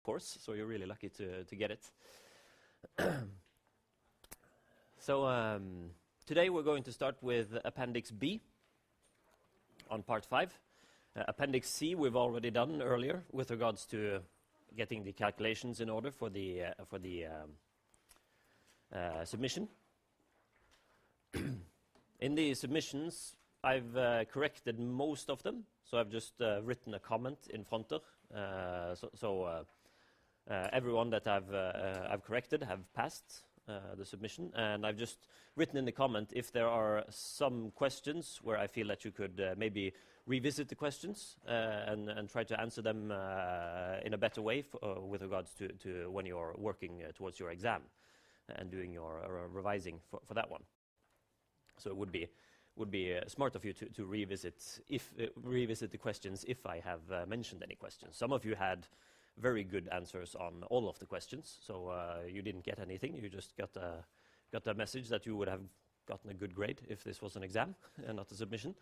course, so you're really lucky to get it. So today we're going to start with Appendix B on part 5. Appendix C we've already done earlier with regards to getting the calculations in order for the submission. In the submissions, I've corrected most of them, so I've just written a comment in fronter. Everyone that I've corrected have passed the submission, and I've just written in the comment if there are some questions where I feel that you could maybe revisit the questions and try to answer them in a better way with regards to when you're working towards your exam and doing your revising for that one. So it would be smart of you to revisit the questions if I have mentioned any questions. Some of you had very good answers on all of the questions, so you didn't get anything. You just got a message that you would have gotten a good grade if this was an exam and not a submission.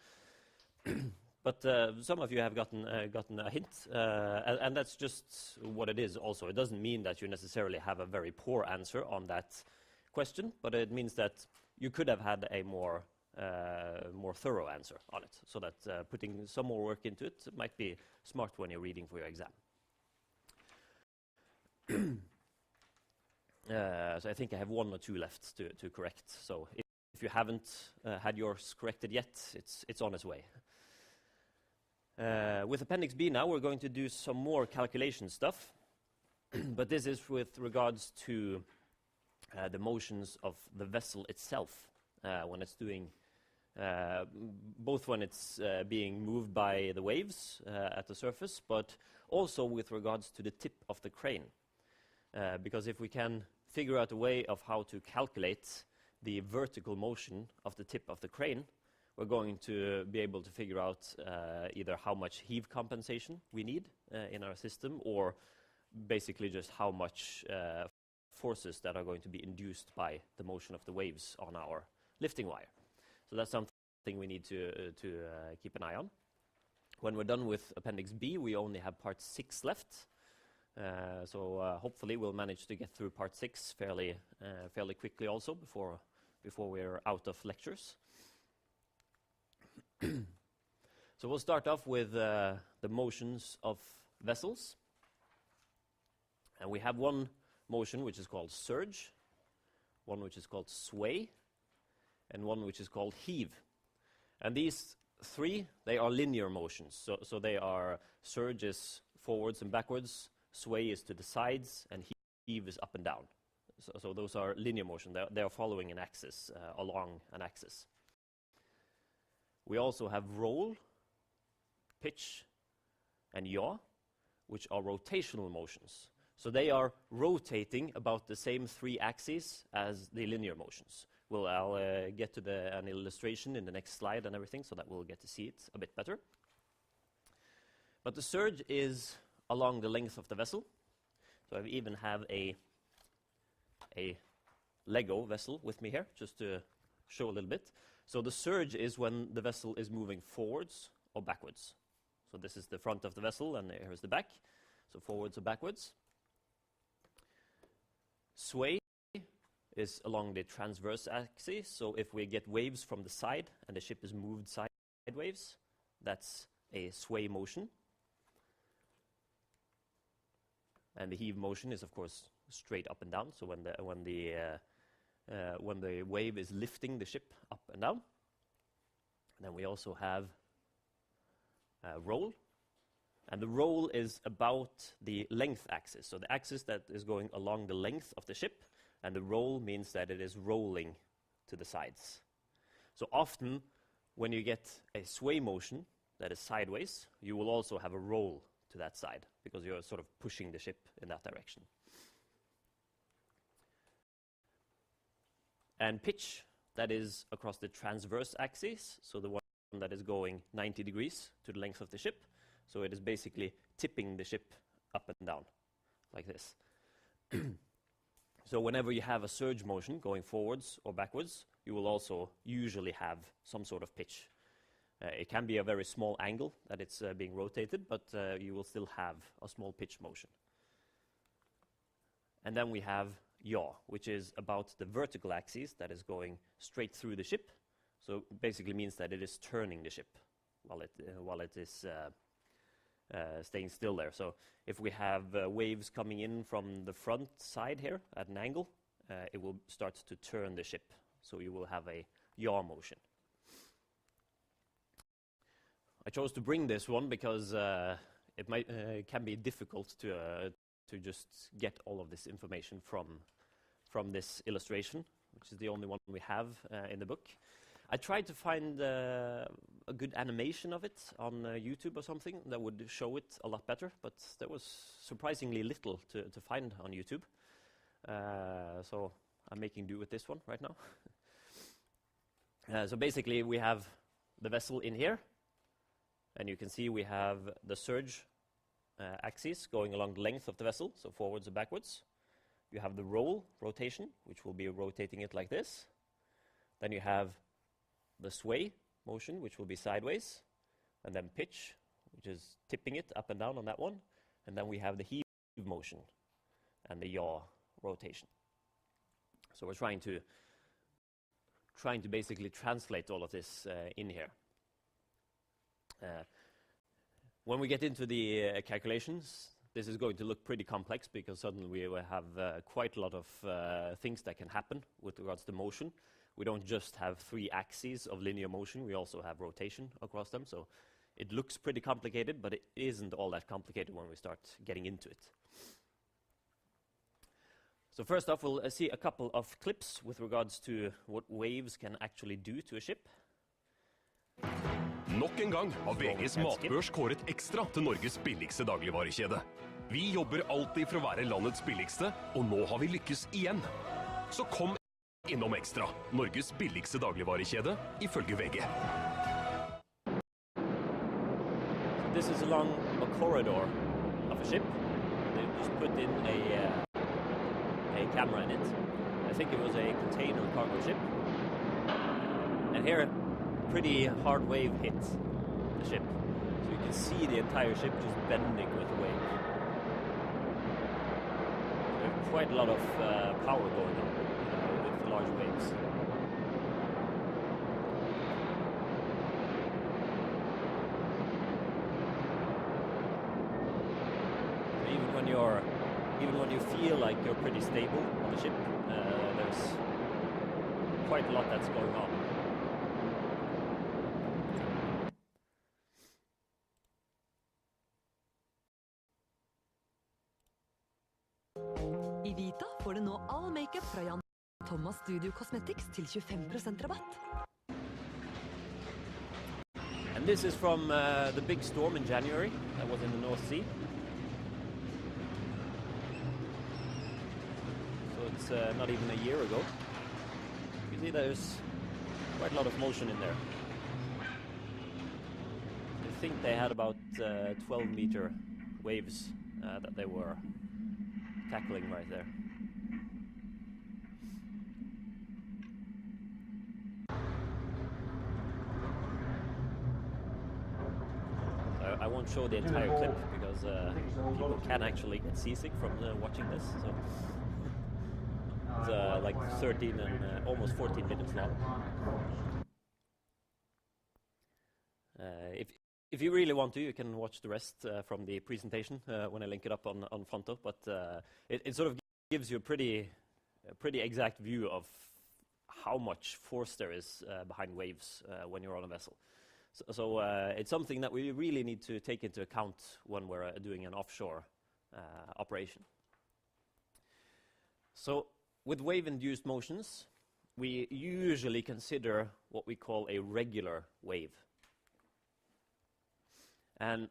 But some of you have gotten a hint, and that's just what it is also. It doesn't mean that you necessarily have a very poor answer on that question, but it means that you could have had a more thorough answer on it, so that putting some more work into it might be smart when you're reading for your exam. So I think I have one or two left to correct. So if you haven't had yours corrected yet, it's on its way. With Appendix B now, we're going to do some more calculation stuff, but this is with regards to the motions of the vessel itself when it's doing, both when it's being moved by the waves at the surface, but also with regards to the tip of the crane. Because if we can figure out a way of how to calculate the vertical motion of the tip of the crane, we're going to be able to figure out either how much heave compensation we need in our system, or basically just how much forces that are going to be induced by the motion of the waves on our lifting wire. So that's something we need to keep an eye on. When we're done with Appendix B, we only have Part 6 left. So hopefully we'll manage to get through Part 6 fairly quickly also before we're out of lectures. So we'll start off with the motions of vessels. And we have one motion which is called surge, one which is called sway, and one which is called heave. And these three, they are linear motions. So they are surge is forwards and backwards, sway is to the sides, and heave is up and down. So those are linear motion. They are following an axis, along an axis. We also have roll, pitch, and yaw, which are rotational motions. So they are rotating about the same three axes as the linear motions. I'll get to an illustration in the next slide and everything, so that we'll get to see it a bit better. But the surge is along the length of the vessel. So I even have a Lego vessel with me here, just to show a little bit. So the surge is when the vessel is moving forwards or backwards. So this is the front of the vessel, and here's the back. So forwards or backwards. Sway is along the transverse axis. So if we get waves from the side and the ship is moved sideways, that's a sway motion. And the heave motion is, of course, straight up and down. So when the wave is lifting the ship up and down. And then we also have roll. And the roll is about the length axis. So the axis that is going along the length of the ship, and the roll means that it is rolling to the sides. So often, when you get a sway motion that is sideways, you will also have a roll to that side, because you're sort of pushing the ship in that direction. And pitch, that is across the transverse axis, so the one that is going 90 degrees to the length of the ship. So it is basically tipping the ship up and down, like this. So whenever you have a surge motion going forwards or backwards, you will also usually have some sort of pitch. It can be a very small angle that it's being rotated, but you will still have a small pitch motion. And then we have yaw, which is about the vertical axis that is going straight through the ship. So basically means that it is turning the ship while it is staying still there. So if we have waves coming in from the front side here at an angle, it will start to turn the ship. So you will have a yaw motion. I chose to bring this one because it can be difficult to just get all of this information from this illustration, which is the only one we have in the book. I tried to find a good animation of it on YouTube or something that would show it a lot better, but there was surprisingly little to find on YouTube. So I'm making do with this one right now. So basically we have the vessel in here, and you can see we have the surge axis going along the length of the vessel, so forwards and backwards. You have the rotation, which will be rotating it like this. Then you have the sway motion, which will be sideways, and then pitch, which is tipping it up and down on that one. And then we have the heave motion and the yaw rotation. So we're trying to basically translate all of this in here. When we get into the calculations, this is going to look pretty complex because suddenly we will have quite a lot of things that can happen with regards to motion. We don't just have 3 axes of linear motion, we also have rotation across them. So it looks pretty complicated, but it isn't all that complicated when we start getting into it. So first off, we'll see a couple of clips with regards to what waves can actually do to a ship. Nok en gang har VGs matbørs kåret ekstra til Norges billigste dagligvarekjede. Vi jobber alltid for å være landets billigste, og nå har vi lykkes igjen. Så kom innom Ekstra, Norges billigste dagligvarekjede, ifølge VG. This is along a corridor of a ship. They just put in a camera in it. I think it was a container cargo ship. And here, pretty hard wave hit the ship. So you can see the entire ship just bending with the wave. There's quite a lot of power going on with large waves. So even when you feel like you're pretty stable on the ship, there's quite a lot that's going on. I Vita får du nå all makeup fra Jan Thomas Studio Cosmetics til 25% rabatt. And this is from the big storm in January that was in the North Sea. So it's not even a year ago. You see there's quite a lot of motion in there. I think they had about 12-meter waves that they were tackling right there. I won't show the entire clip because people can actually get seasick from watching this. So it's like 13 and almost 14 minutes long. If you really want to, you can watch the rest from the presentation when I link it up on Fronto. But it sort of gives you a pretty exact view of how much force there is behind waves when you're on a vessel. So it's something that we really need to take into account when we're doing an offshore operation. So with wave-induced motions, we usually consider what we call a regular wave. And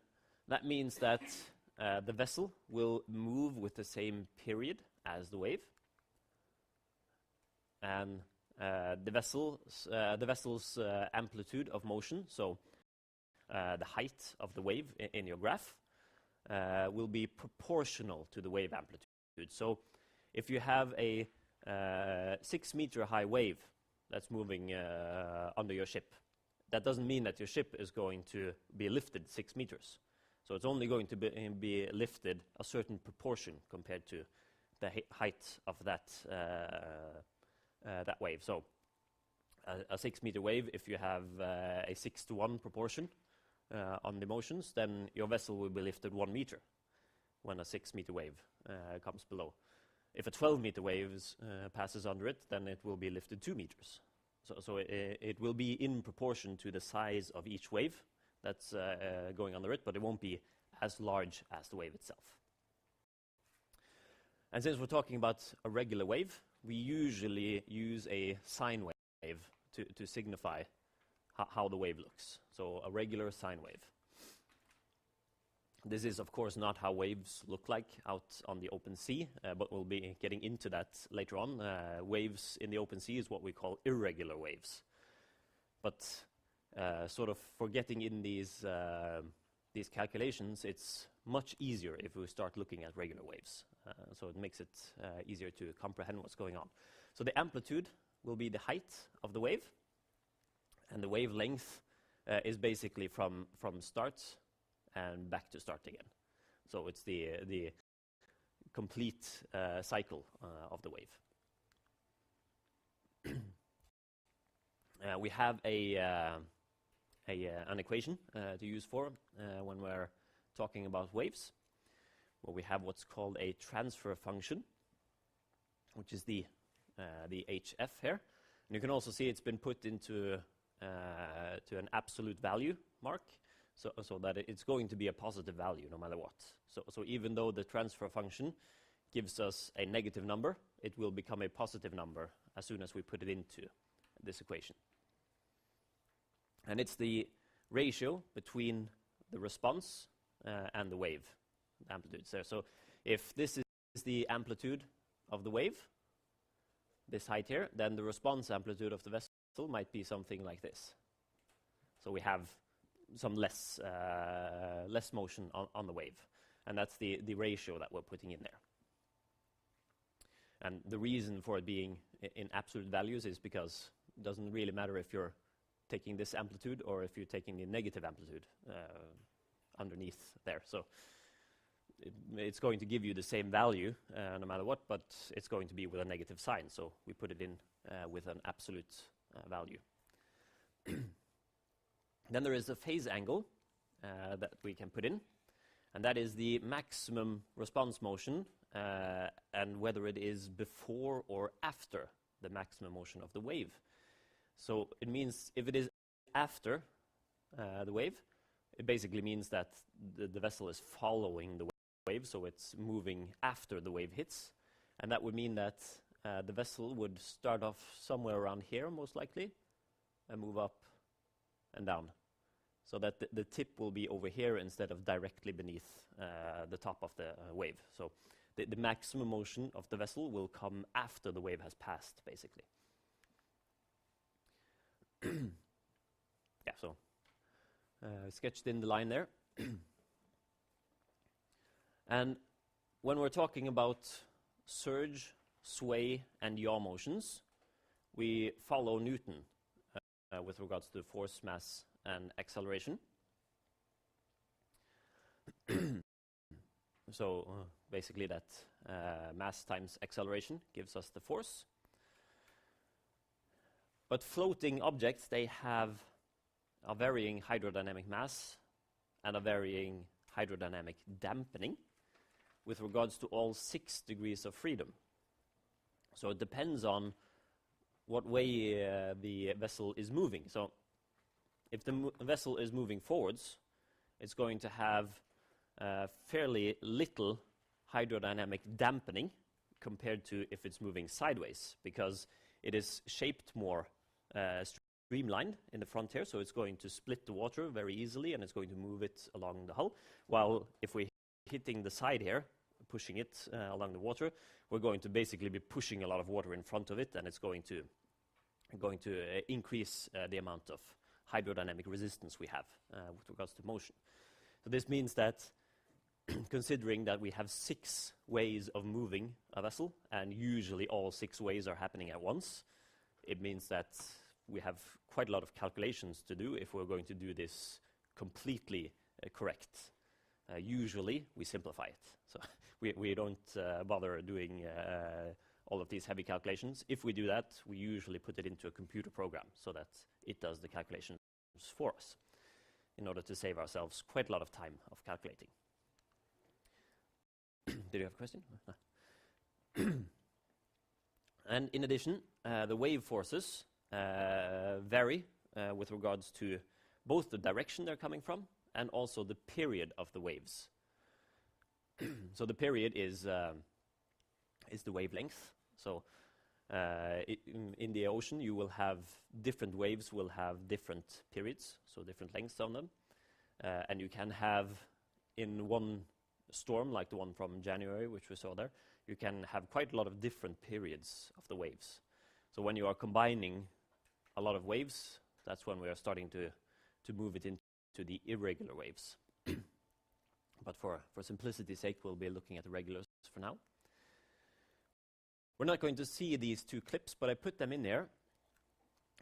that means that the vessel will move with the same period as the wave. And the vessel's amplitude of motion, so the height of the wave in your graph, will be proportional to the wave amplitude. So if you have a 6-meter high wave that's moving under your ship, that doesn't mean that your ship is going to be lifted 6 meters. So it's only going to be lifted a certain proportion compared to the height of that wave. So a 6-meter wave, if you have a 6-to-1 proportion on the motions, then your vessel will be lifted 1 meter when a 6-meter wave comes below. If a 12-meter wave passes under it, then it will be lifted 2 meters. So it will be in proportion to the size of each wave that's going under it, but it won't be as large as the wave itself. And since we're talking about a regular wave, we usually use a sine wave to signify how the wave looks. So a regular sine wave. This is, of course, not how waves look like out on the open sea, but we'll be getting into that later on. Waves in the open sea is what we call irregular waves. But sort of for getting in these calculations, it's much easier if we start looking at regular waves. So it makes it easier to comprehend what's going on. So the amplitude will be the height of the wave, and the wave length is basically from start and back to start again. So it's the complete cycle of the wave. We have an equation to use for when we're talking about waves, where we have what's called a transfer function, which is the HF here. And you can also see it's been put into to an absolute value mark, so that it's going to be a positive value no matter what. So even though the transfer function gives us a negative number, it will become a positive number as soon as we put it into this equation. And it's the ratio between the response and the wave, the amplitudes there. So if this is the amplitude of the wave, this height here, then the response amplitude of the vessel might be something like this. So we have some less motion on the wave, and that's the ratio that we're putting in there. And the reason for it being in absolute values is because it doesn't really matter if you're taking this amplitude or if you're taking the negative amplitude underneath there. So it's going to give you the same value no matter what, but it's going to be with a negative sign, so we put it in with an absolute value. Then there is a phase angle that we can put in, and that is the maximum response motion and whether it is before or after the maximum motion of the wave. So it means if it is after the wave, it basically means that the vessel is following the wave, so it's moving after the wave hits, and that would mean that the vessel would start off somewhere around here most likely and move up and down, so that the tip will be over here instead of directly beneath the top of the wave. So the maximum motion of the vessel will come after the wave has passed, basically. Yeah, so sketched in the line there. And when we're talking about surge, sway, and yaw motions, we follow Newton with regards to force, mass, and acceleration. So basically that mass times acceleration gives us the force. But floating objects, they have a varying hydrodynamic mass and a varying hydrodynamic dampening with regards to all 6 degrees of freedom. So it depends on what way the vessel is moving. So if the vessel is moving forwards, it's going to have fairly little hydrodynamic dampening compared to if it's moving sideways, because it is shaped more streamlined in the front here, so it's going to split the water very easily and it's going to move it along the hull. While if we're hitting the side here, pushing it along the water, we're going to basically be pushing a lot of water in front of it, and it's going to increase the amount of hydrodynamic resistance we have with regards to motion. So this means that considering that we have 6 ways of moving a vessel, and usually all 6 ways are happening at once, it means that we have quite a lot of calculations to do if we're going to do this completely correct. Usually we simplify it. So we don't bother doing all of these heavy calculations. If we do that, we usually put it into a computer program so that it does the calculations for us in order to save ourselves quite a lot of time of calculating. Did you have a question? And in addition, the wave forces vary with regards to both the direction they're coming from and also the period of the waves. So the period is the wavelength. So in the ocean, you will have different waves will have different periods, so different lengths on them. And you can have in one storm, like the one from January, which we saw there, you can have quite a lot of different periods of the waves. So when you are combining a lot of waves, that's when we are starting to move it into the irregular waves. But for simplicity's sake, we'll be looking at the regulars for now. We're not going to see these two clips, but I put them in there.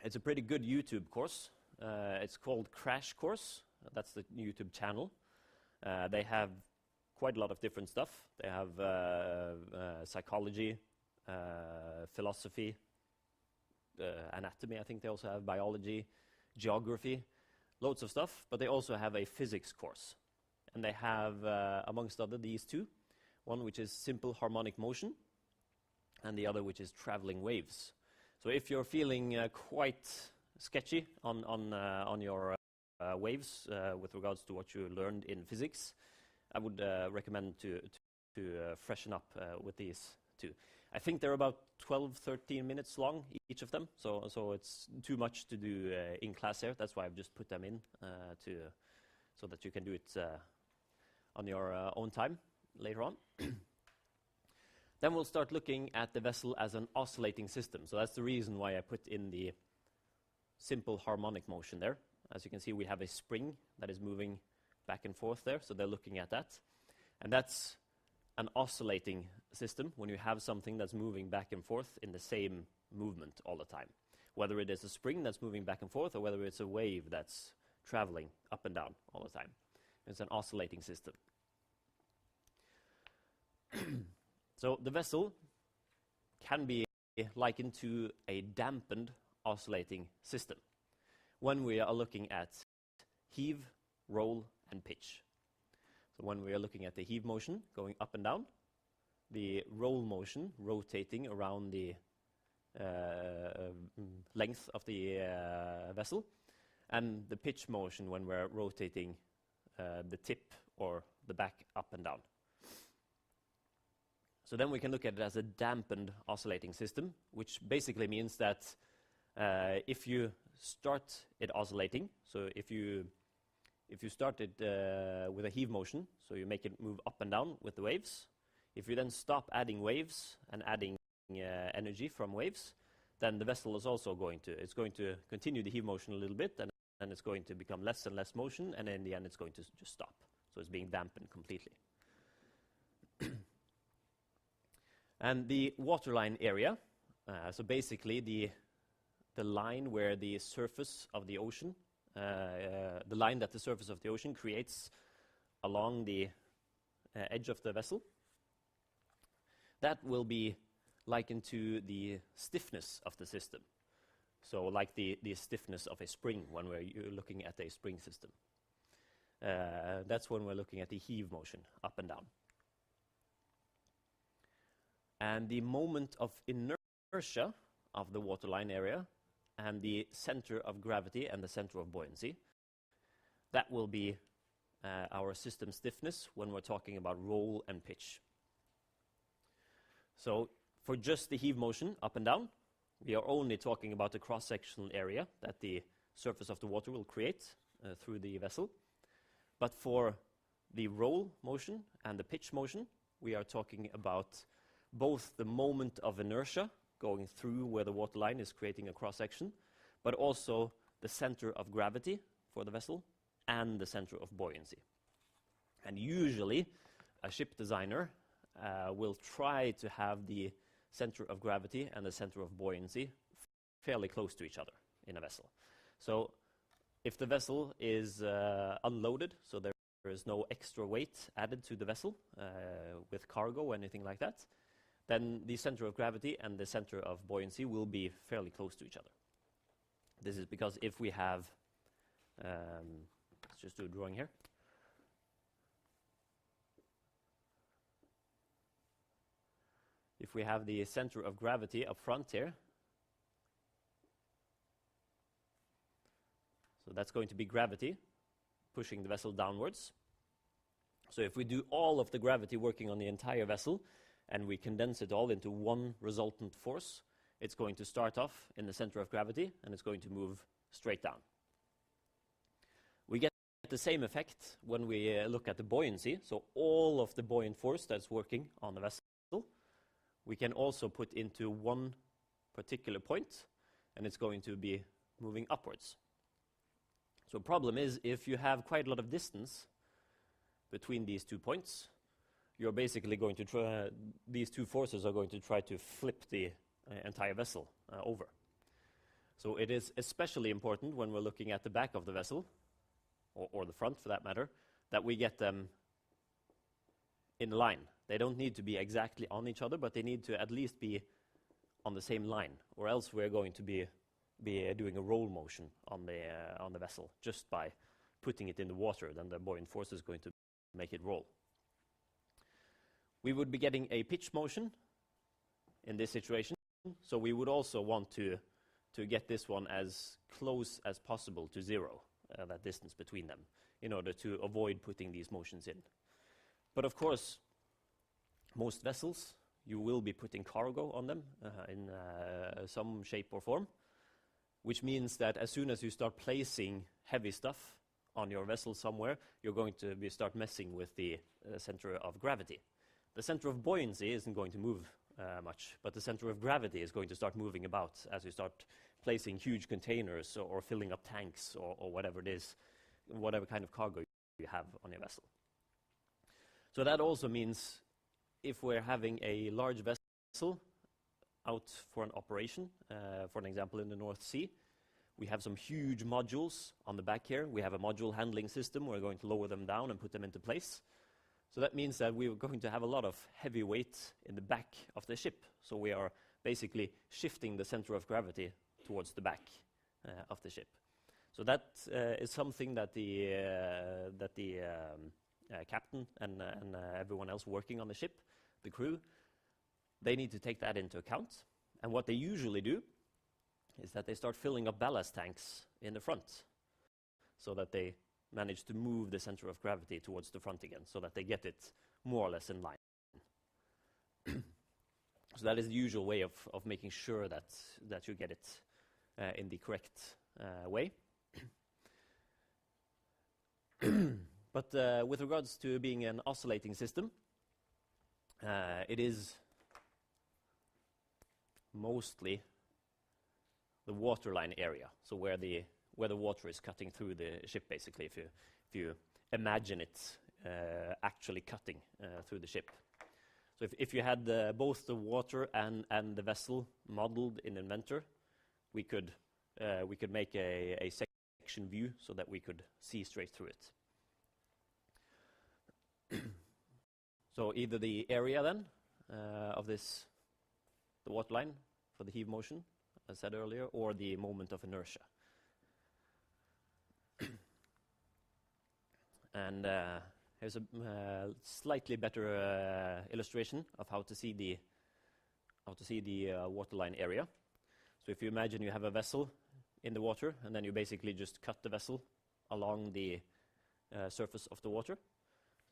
It's a pretty good YouTube course. It's called Crash Course. That's the YouTube channel. They have quite a lot of different stuff. They have psychology, philosophy, anatomy, I think they also have biology, geography, loads of stuff, but they also have a physics course. And they have, amongst other, these two, one which is simple harmonic motion, and the other which is traveling waves. So if you're feeling quite sketchy on your waves with regards to what you learned in physics, I would recommend to freshen up with these two. I think they're about 12-13 minutes long, each of them, so it's too much to do in class here. That's why I've just put them in so that you can do it on your own time later on. Then we'll start looking at the vessel as an oscillating system. So that's the reason why I put in the simple harmonic motion there. As you can see, we have a spring that is moving back and forth there, so they're looking at that. And that's an oscillating system when you have something that's moving back and forth in the same movement all the time. Whether it is a spring that's moving back and forth or whether it's a wave that's traveling up and down all the time. It's an oscillating system. So the vessel can be likened to a dampened oscillating system when we are looking at heave, roll, and pitch. So when we are looking at the heave motion going up and down, the roll motion rotating around the length of the vessel, and the pitch motion when we're rotating the tip or the back up and down. So then we can look at it as a dampened oscillating system, which basically means that if you start it oscillating, so if you start it with a heave motion, so you make it move up and down with the waves, if you then stop adding waves and adding energy from waves, then the vessel is also going to continue the heave motion a little bit, and then it's going to become less and less motion, and in the end it's going to just stop. So it's being dampened completely. And the waterline area, so basically the line where the surface of the ocean, the line that the surface of the ocean creates along the edge of the vessel, that will be likened to the stiffness of the system. So like the stiffness of a spring when you're looking at a spring system. That's when we're looking at the heave motion up and down. And the moment of inertia of the waterline area and the center of gravity and the center of buoyancy, that will be our system stiffness when we're talking about roll and pitch. So for just the heave motion up and down, we are only talking about the cross-sectional area that the surface of the water will create through the vessel. But for the roll motion and the pitch motion, we are talking about both the moment of inertia going through where the waterline is creating a cross-section, but also the center of gravity for the vessel and the center of buoyancy. And usually, a ship designer will try to have the center of gravity and the center of buoyancy fairly close to each other in a vessel. So if the vessel is unloaded, so there is no extra weight added to the vessel with cargo or anything like that, then the center of gravity and the center of buoyancy will be fairly close to each other. This is because if we have, let's just do a drawing here. If we have the center of gravity up front here, so that's going to be gravity pushing the vessel downwards. So if we do all of the gravity working on the entire vessel and we condense it all into one resultant force, it's going to start off in the center of gravity and it's going to move straight down. We get the same effect when we look at the buoyancy. So all of the buoyant force that's working on the vessel, we can also put into one particular point, and it's going to be moving upwards. So the problem is, if you have quite a lot of distance between these 2 points, you're basically going to try, these 2 forces are going to try to flip the entire vessel over. So it is especially important when we're looking at the back of the vessel, or the front for that matter, that we get them in line. They don't need to be exactly on each other, but they need to at least be on the same line, or else we're going to be doing a roll motion on the vessel just by putting it in the water. Then the buoyant force is going to make it roll. We would be getting a pitch motion in this situation, so we would also want to get this one as close as possible to zero, that distance between them, in order to avoid putting these motions in. But of course, most vessels, you will be putting cargo on them in some shape or form, which means that as soon as you start placing heavy stuff on your vessel somewhere, you're going to start messing with the center of gravity. The center of buoyancy isn't going to move much, but the center of gravity is going to start moving about as you start placing huge containers or filling up tanks or whatever it is, whatever kind of cargo you have on your vessel. So that also means if we're having a large vessel out for an operation, for an example in the North Sea, we have some huge modules on the back here. We have a module handling system. We're going to lower them down and put them into place. So that means that we're going to have a lot of heavy weight in the back of the ship. So we are basically shifting the center of gravity towards the back of the ship. So that is something that the captain and everyone else working on the ship, the crew, they need to take that into account. And what they usually do is that they start filling up ballast tanks in the front so that they manage to move the center of gravity towards the front again, so that they get it more or less in line. So that is the usual way of making sure that you get it in the correct way. But with regards to being an oscillating system, it is mostly the waterline area, so where the water is cutting through the ship, basically, if you imagine it actually cutting through the ship. So if you had both the water and the vessel modeled in Inventor, we could make a section view so that we could see straight through it. So either the area then of the waterline for the heave motion, as I said earlier, or the moment of inertia. And here's a slightly better illustration of how to see the waterline area. So if you imagine you have a vessel in the water, and then you basically just cut the vessel along the surface of the water,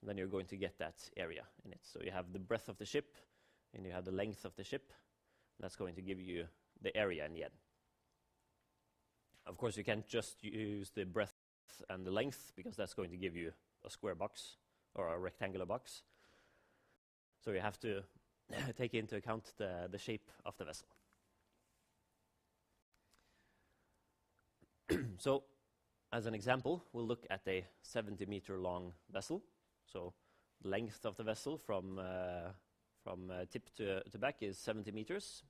and then you're going to get that area in it. So you have the breadth of the ship, and you have the length of the ship. That's going to give you the area in the end. Of course, you can't just use the breadth and the length, because that's going to give you a square box or a rectangular box. So you have to take into account the shape of the vessel. So, as an example, we'll look at a 70-meter long vessel. So, the length of the vessel from tip to back is 70 meters.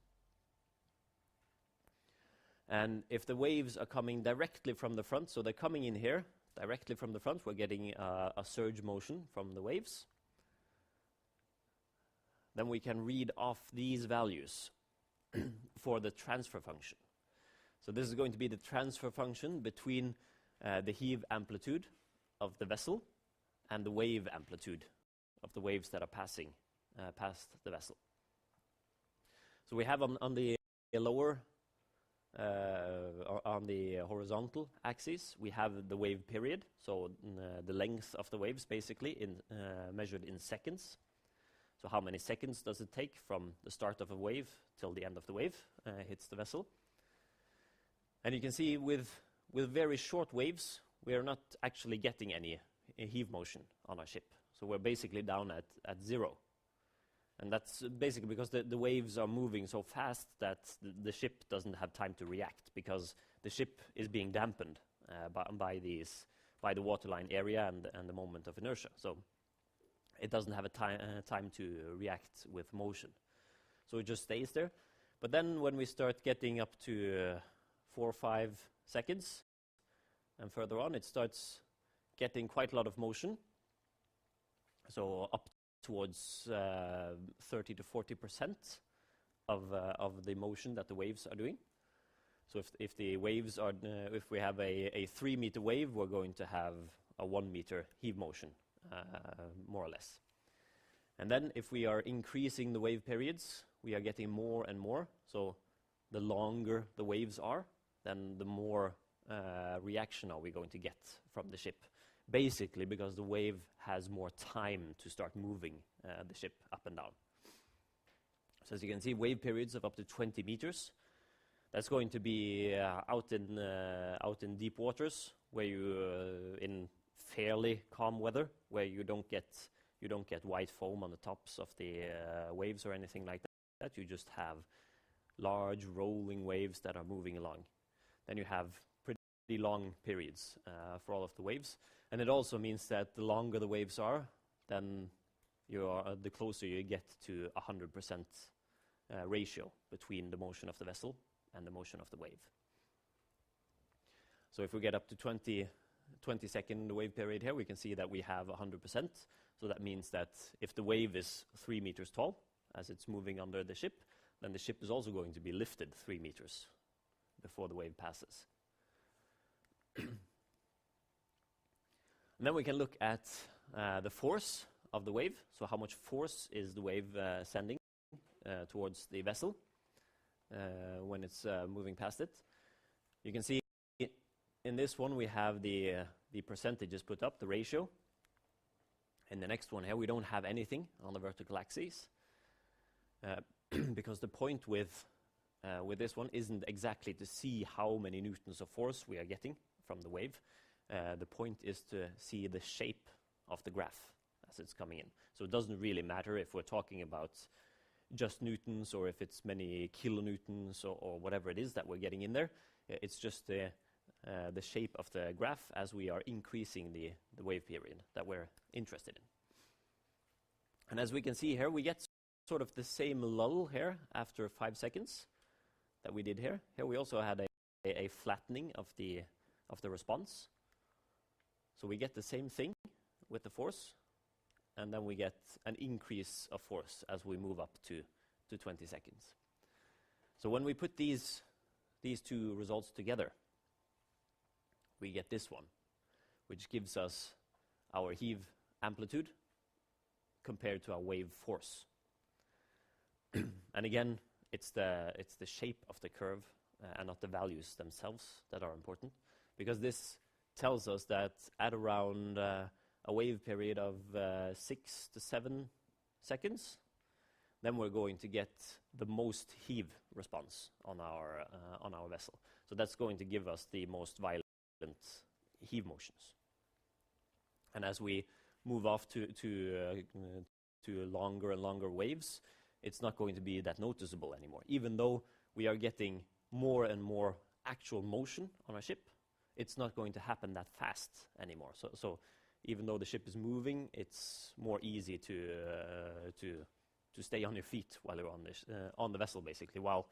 And if the waves are coming directly from the front, so they're coming in here directly from the front, we're getting a surge motion from the waves. Then we can read off these values for the transfer function. So this is going to be the transfer function between the heave amplitude of the vessel and the wave amplitude of the waves that are passing past the vessel. So we have on the lower, on the horizontal axis, we have the wave period, so the length of the waves basically measured in seconds. So how many seconds does it take from the start of a wave till the end of the wave hits the vessel? And you can see with very short waves, we are not actually getting any heave motion on our ship. So we're basically down at zero. And that's basically because the waves are moving so fast that the ship doesn't have time to react, because the ship is being dampened by the waterline area and the moment of inertia. So it doesn't have a time to react with motion. So it just stays there. But then when we start getting up to 4 or 5 seconds and further on, it starts getting quite a lot of motion. So up towards 30 to 40% of the motion that the waves are doing. So if the waves are, if we have a 3 meter wave, we're going to have a 1 meter heave motion, more or less. And then if we are increasing the wave periods, we are getting more and more. So the longer the waves are, then the more reaction are we going to get from the ship. Basically because the wave has more time to start moving the ship up and down. So as you can see, wave periods of up to 20 meters. That's going to be out in deep waters, where you in fairly calm weather, where you don't get white foam on the tops of the waves or anything like that. You just have large rolling waves that are moving along. Then you have pretty long periods for all of the waves. And it also means that the longer the waves are, then the closer you get to 100% ratio between the motion of the vessel and the motion of the wave. So if we get up to 20-second wave period here, we can see that we have 100%. So that means that if the wave is 3 meters tall, as it's moving under the ship, then the ship is also going to be lifted 3 meters before the wave passes. And then we can look at the force of the wave. So how much force is the wave sending towards the vessel when it's moving past it. You can see in this one we have the percentages put up, the ratio. In the next one here we don't have anything on the vertical axis because the point with this one isn't exactly to see how many newtons of force we are getting from the wave. The point is to see the shape of the graph as it's coming in. So it doesn't really matter if we're talking about just newtons or if it's many kilonewtons or whatever it is that we're getting in there. It's just the shape of the graph as we are increasing the wave period that we're interested in. And as we can see here, we get sort of the same lull here after 5 seconds that we did here. Here we also had a flattening of the response. So we get the same thing with the force, and then we get an increase of force as we move up to 20 seconds. So when we put these two results together, we get this one, which gives us our heave amplitude compared to our wave force. And again, it's the shape of the curve and not the values themselves that are important, because this tells us that at around a wave period of 6 to 7 seconds, then we're going to get the most heave response on our vessel. So that's going to give us the most violent heave motions. And as we move off to longer and longer waves, it's not going to be that noticeable anymore. Even though we are getting more and more actual motion on our ship, it's not going to happen that fast anymore. So even though the ship is moving, it's more easy to stay on your feet while you're on the vessel, basically. While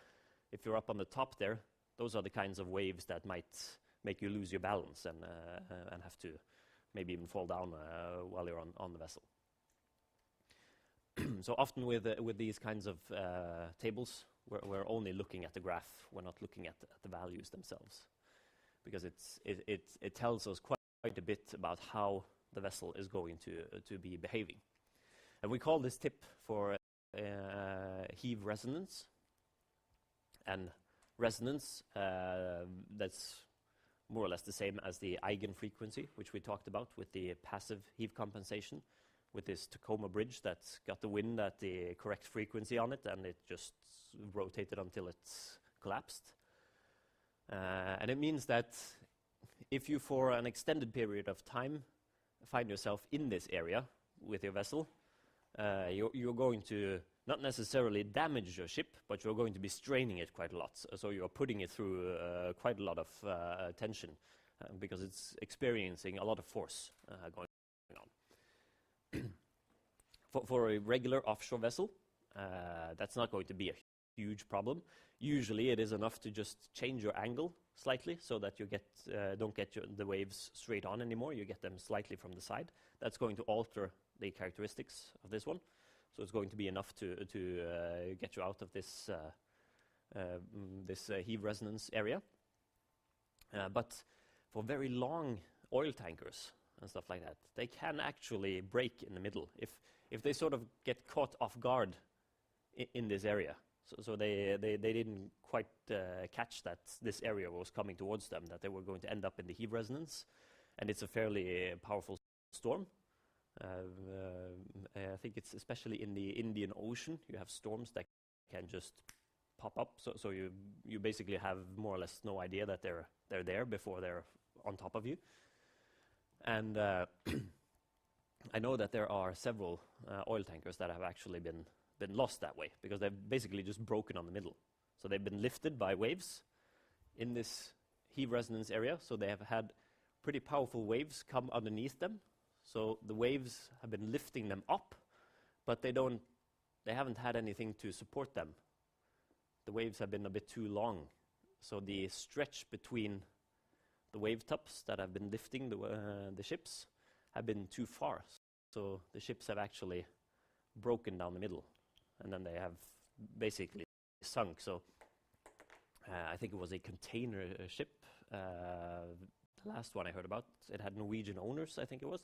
if you're up on the top there, those are the kinds of waves that might make you lose your balance and have to maybe even fall down while you're on the vessel. So often with these kinds of tables, we're only looking at the graph. We're not looking at the values themselves, because it tells us quite a bit about how the vessel is going to be behaving. And we call this tip for heave resonance. And resonance, that's more or less the same as the eigenfrequency, which we talked about with the passive heave compensation, with this Tacoma bridge that's got the wind at the correct frequency on it, and it just rotated until it's collapsed. And it means that if you, for an extended period of time, find yourself in this area with your vessel, you're going to not necessarily damage your ship, but you're going to be straining it quite a lot. So you're putting it through quite a lot of tension because it's experiencing a lot of force going on. For a regular offshore vessel, that's not going to be a huge problem. Usually it is enough to just change your angle slightly so that you don't get the waves straight on anymore. You get them slightly from the side. That's going to alter the characteristics of this one. So it's going to be enough to get you out of this heave resonance area. But for very long oil tankers and stuff like that, they can actually break in the middle if they sort of get caught off guard in this area. So they didn't quite catch that this area was coming towards them, that they were going to end up in the heave resonance, and it's a fairly powerful storm. I think it's especially in the Indian Ocean, you have storms that can just pop up. So you basically have more or less no idea that they're there before they're on top of you. And I know that there are several oil tankers that have actually been lost that way, because they've basically just broken on the middle. So they've been lifted by waves in this heave resonance area. So they have had pretty powerful waves come underneath them. So the waves have been lifting them up, but they haven't had anything to support them. The waves have been a bit too long. So the stretch between the wave tops that have been lifting the ships have been too far. So the ships have actually broken down the middle, and then they have basically sunk. So I think it was a container ship, the last one I heard about. It had Norwegian owners, I think it was.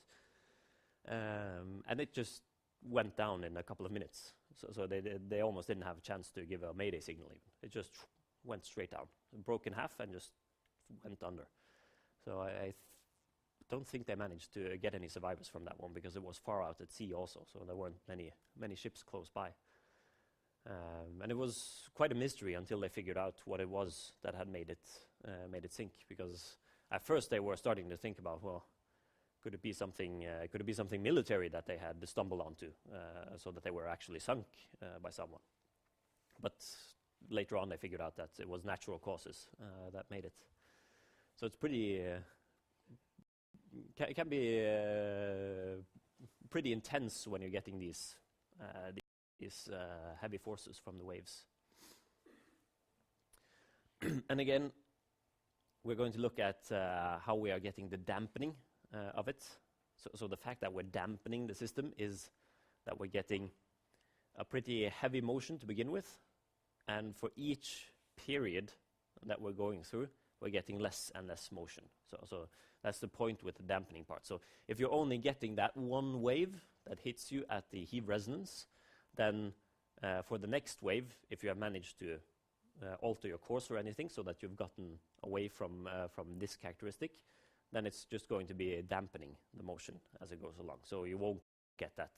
And it just went down in a couple of minutes. So they almost didn't have a chance to give a mayday signal even. It just went straight down, broke in half and just went under. So I don't think they managed to get any survivors from that one, because it was far out at sea also, so there weren't many ships close by. And it was quite a mystery until they figured out what it was that had made it sink, because at first they were starting to think about, well, could it be something military that they had stumbled onto, so that they were actually sunk by someone? But later on they figured out that it was natural causes that made it. So it's pretty can be pretty intense when you're getting these heavy forces from the waves. And again, we're going to look at how we are getting the dampening of it. So the fact that we're dampening the system is that we're getting a pretty heavy motion to begin with, and for each period that we're going through, we're getting less and less motion. So that's the point with the dampening part. So if you're only getting that one wave that hits you at the heave resonance, then for the next wave, if you have managed to alter your course or anything so that you've gotten away from this characteristic, then it's just going to be dampening the motion as it goes along. So you won't get that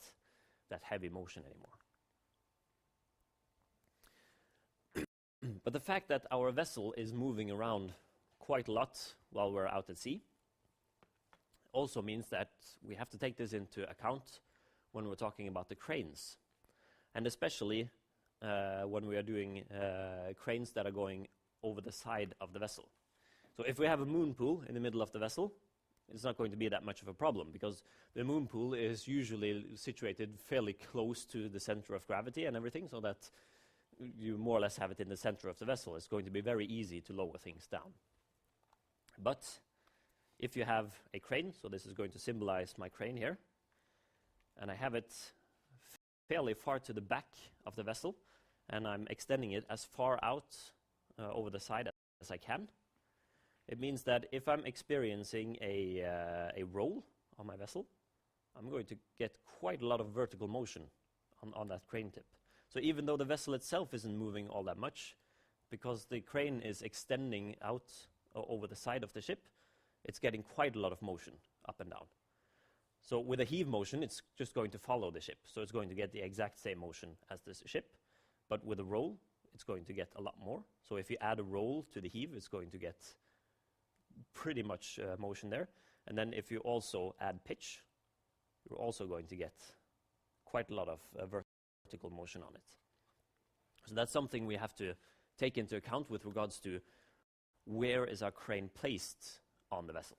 heavy motion anymore. But the fact that our vessel is moving around quite a lot while we're out at sea also means that we have to take this into account when we're talking about the cranes, and especially when we are doing cranes that are going over the side of the vessel. So if we have a moon pool in the middle of the vessel, it's not going to be that much of a problem, because the moon pool is usually situated fairly close to the center of gravity and everything, so that you more or less have it in the center of the vessel. It's going to be very easy to lower things down. But if you have a crane, so this is going to symbolize my crane here, and I have it fairly far to the back of the vessel, and I'm extending it as far out over the side as I can. It means that if I'm experiencing a roll on my vessel, I'm going to get quite a lot of vertical motion on that crane tip. So even though the vessel itself isn't moving all that much, because the crane is extending out over the side of the ship, it's getting quite a lot of motion up and down. So with a heave motion, it's just going to follow the ship. So it's going to get the exact same motion as the ship. But with a roll, it's going to get a lot more. So if you add a roll to the heave, it's going to get pretty much motion there. And then if you also add pitch, you're also going to get quite a lot of vertical motion on it. So that's something we have to take into account with regards to where is our crane placed on the vessel.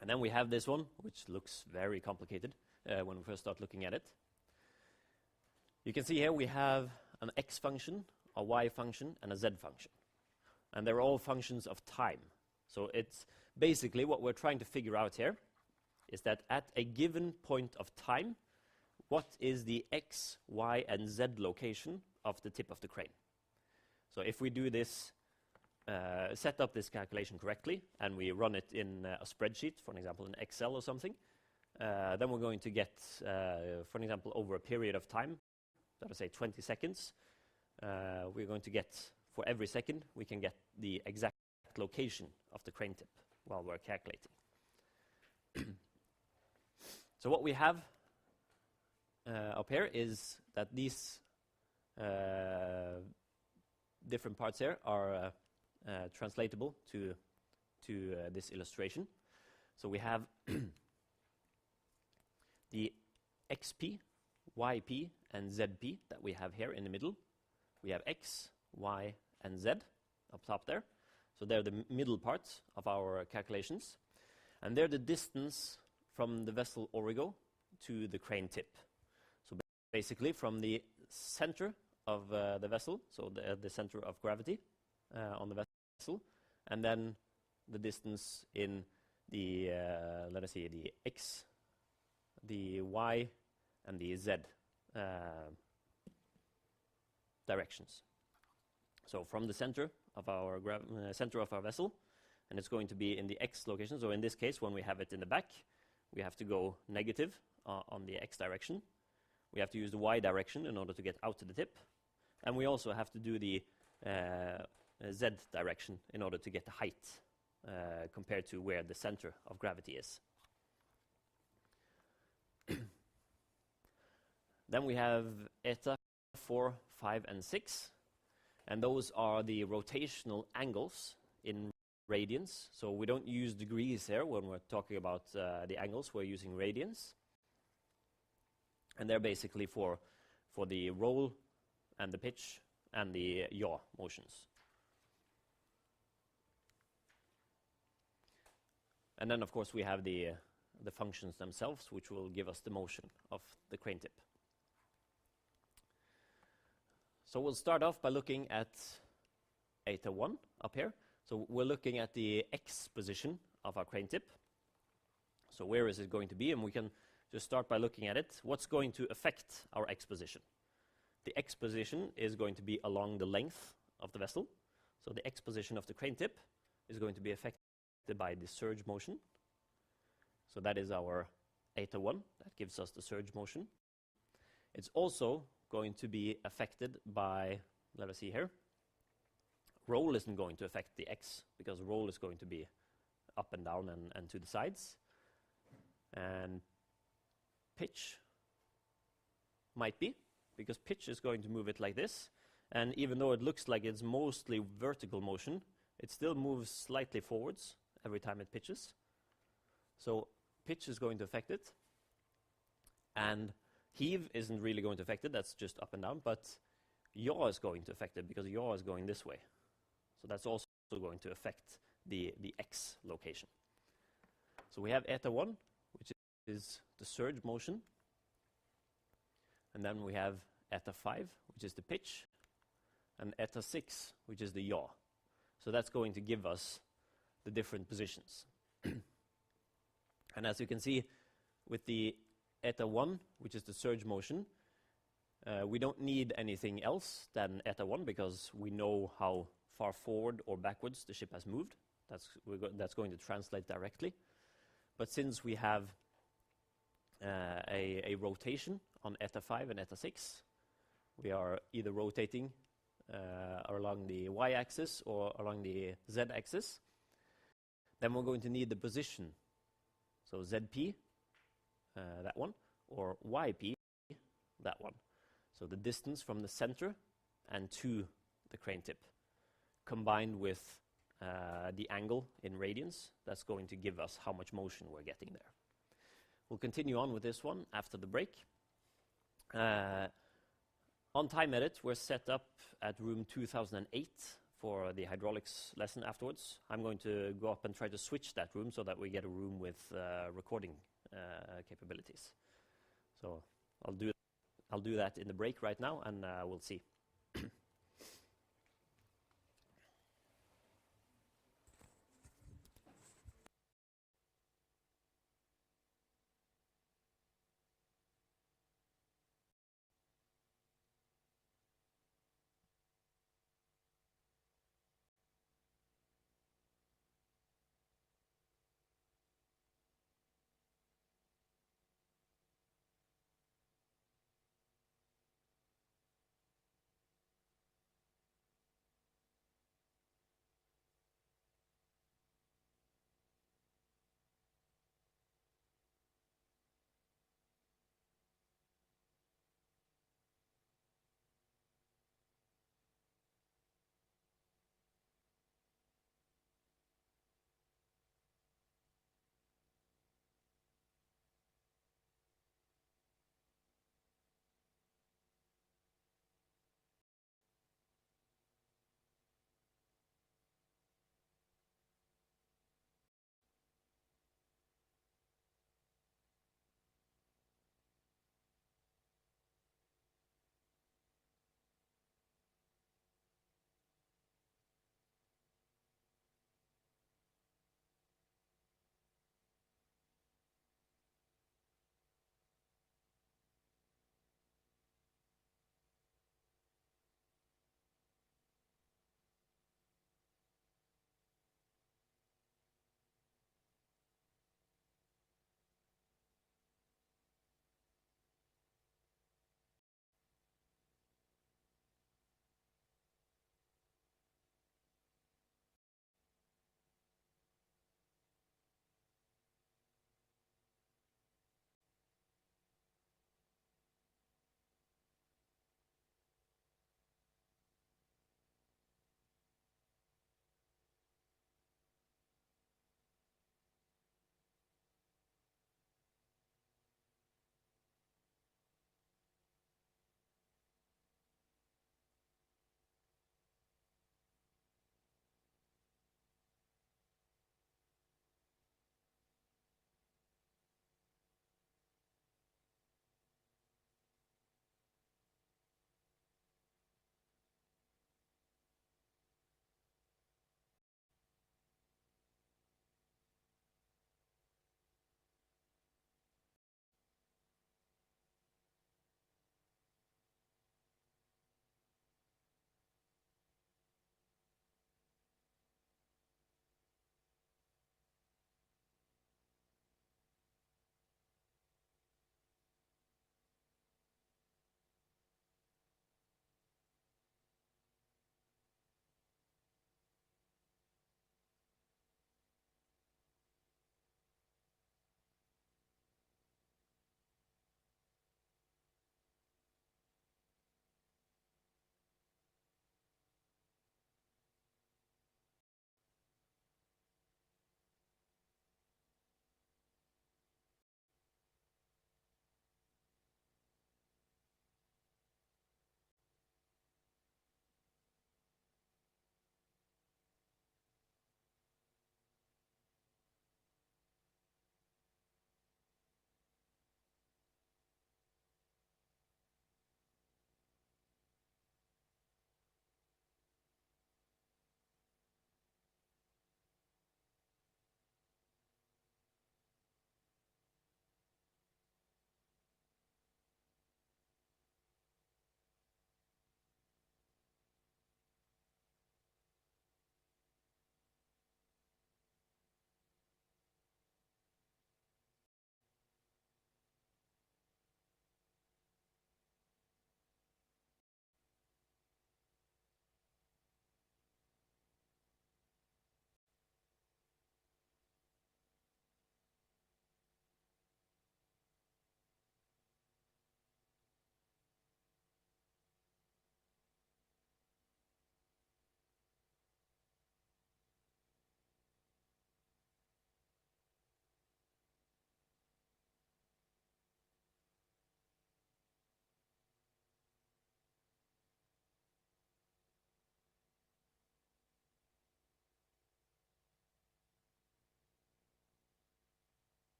And then we have this one, which looks very complicated when we first start looking at it. You can see here we have an X function, a Y function, and a Z function. And they're all functions of time. So it's basically what we're trying to figure out here is that at a given point of time, what is the X, Y, and Z location of the tip of the crane? So if we do this, set up this calculation correctly, and we run it in a spreadsheet, for example, in Excel or something, then we're going to get, for example, over a period of time, let us say 20 seconds, we're going to get, for every second, we can get the exact location of the crane tip while we're calculating. So what we have up here is that these different parts here are translatable to this illustration. So we have the XP, YP, and ZP that we have here in the middle. We have X, Y, and Z up top there. So they're the middle parts of our calculations. And they're the distance from the vessel origo to the crane tip. So basically from the center of the vessel, so the center of gravity on the vessel, and then the distance in the, let us see, the X, the Y, and the Z directions. So from the center of our vessel, and it's going to be in the X location. So in this case, when we have it in the back, we have to go negative on the X direction. We have to use the Y direction in order to get out to the tip. And we also have to do the Z direction in order to get the height compared to where the center of gravity is. Then we have eta 4, 5, and 6. And those are the rotational angles in radians. So we don't use degrees here when we're talking about the angles. We're using radians. And they're basically for the roll and the pitch and the yaw motions. And then, of course, we have the functions themselves, which will give us the motion of the crane tip. So we'll start off by looking at eta 1 up here. So we're looking at the X position of our crane tip. So where is it going to be? And we can just start by looking at it. What's going to affect our X position? The X position is going to be along the length of the vessel. So the X position of the crane tip is going to be affected by the surge motion. So that is our eta 1. That gives us the surge motion. It's also going to be affected by, let us see here, roll isn't going to affect the X because roll is going to be up and down and to the sides. And pitch might be, because pitch is going to move it like this. And even though it looks like it's mostly vertical motion, it still moves slightly forwards every time it pitches. So pitch is going to affect it. And heave isn't really going to affect it, that's just up and down, but yaw is going to affect it because yaw is going this way. So that's also going to affect the X location. So we have eta 1, which is the surge motion. And then we have eta 5, which is the pitch, and eta 6, which is the yaw. So that's going to give us the different positions. And as you can see, with the eta 1, which is the surge motion, we don't need anything else than eta 1 because we know how far forward or backwards the ship has moved. That's going to translate directly. But since we have a rotation on eta 5 and eta 6, we are either rotating along the y-axis or along the z-axis. Then we're going to need the position. So ZP, that one, or YP, that one. So the distance from the center and to the crane tip, combined with the angle in radians, that's going to give us how much motion we're getting there. We'll continue on with this one after the break. On Time Edit, we're set up at room 2008 for the hydraulics lesson afterwards. I'm going to go up and try to switch that room so that we get a room with recording capabilities. So I'll do that in the break right now, and we'll see.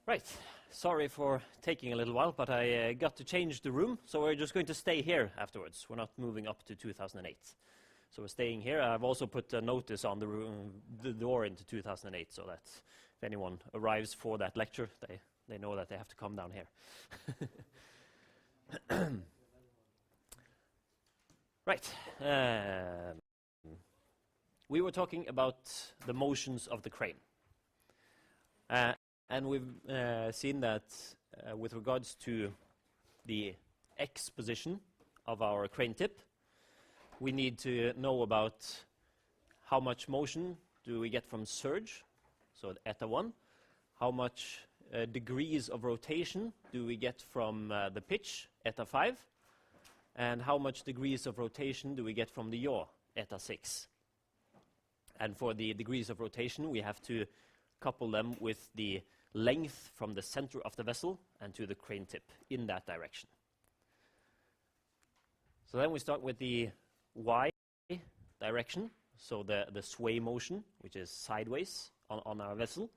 Right. Sorry for taking a little while, but I got to change the room, so we're just going to stay here afterwards. We're not moving up to 2008. So we're staying here. I've also put a notice on the room, the door into 2008, so that if anyone arrives for that lecture, they know that they have to come down here. Right. We were talking about the motions of the crane. And we've seen that with regards to the X position of our crane tip, we need to know about how much motion do we get from surge, so at eta 1, how much degrees of rotation do we get from the pitch, eta 5, and how much degrees of rotation do we get from the yaw, eta 6. And for the degrees of rotation, we have to couple them with the length from the center of the vessel and to the crane tip in that direction. So then we start with the Y direction, so the sway motion, which is sideways on our vessel,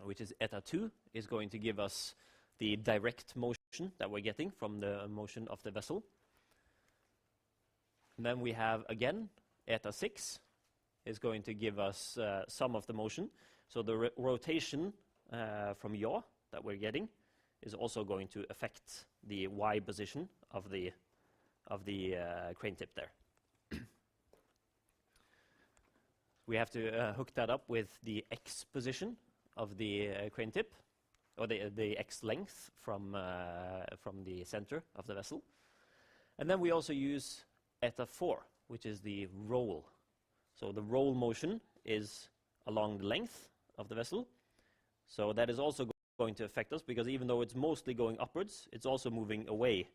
which is eta 2, is going to give us the direct motion that we're getting from the motion of the vessel. And then we have, again, eta 6 is going to give us some of the motion. So the rotation from yaw that we're getting is also going to affect the Y position of the crane tip there. We have to hook that up with the X position of the crane tip, or the X length from the center of the vessel. And then we also use eta 4, which is the roll. So the roll motion is along the length of the vessel. So that is also going to affect us, because even though it's mostly going upwards, it's also moving away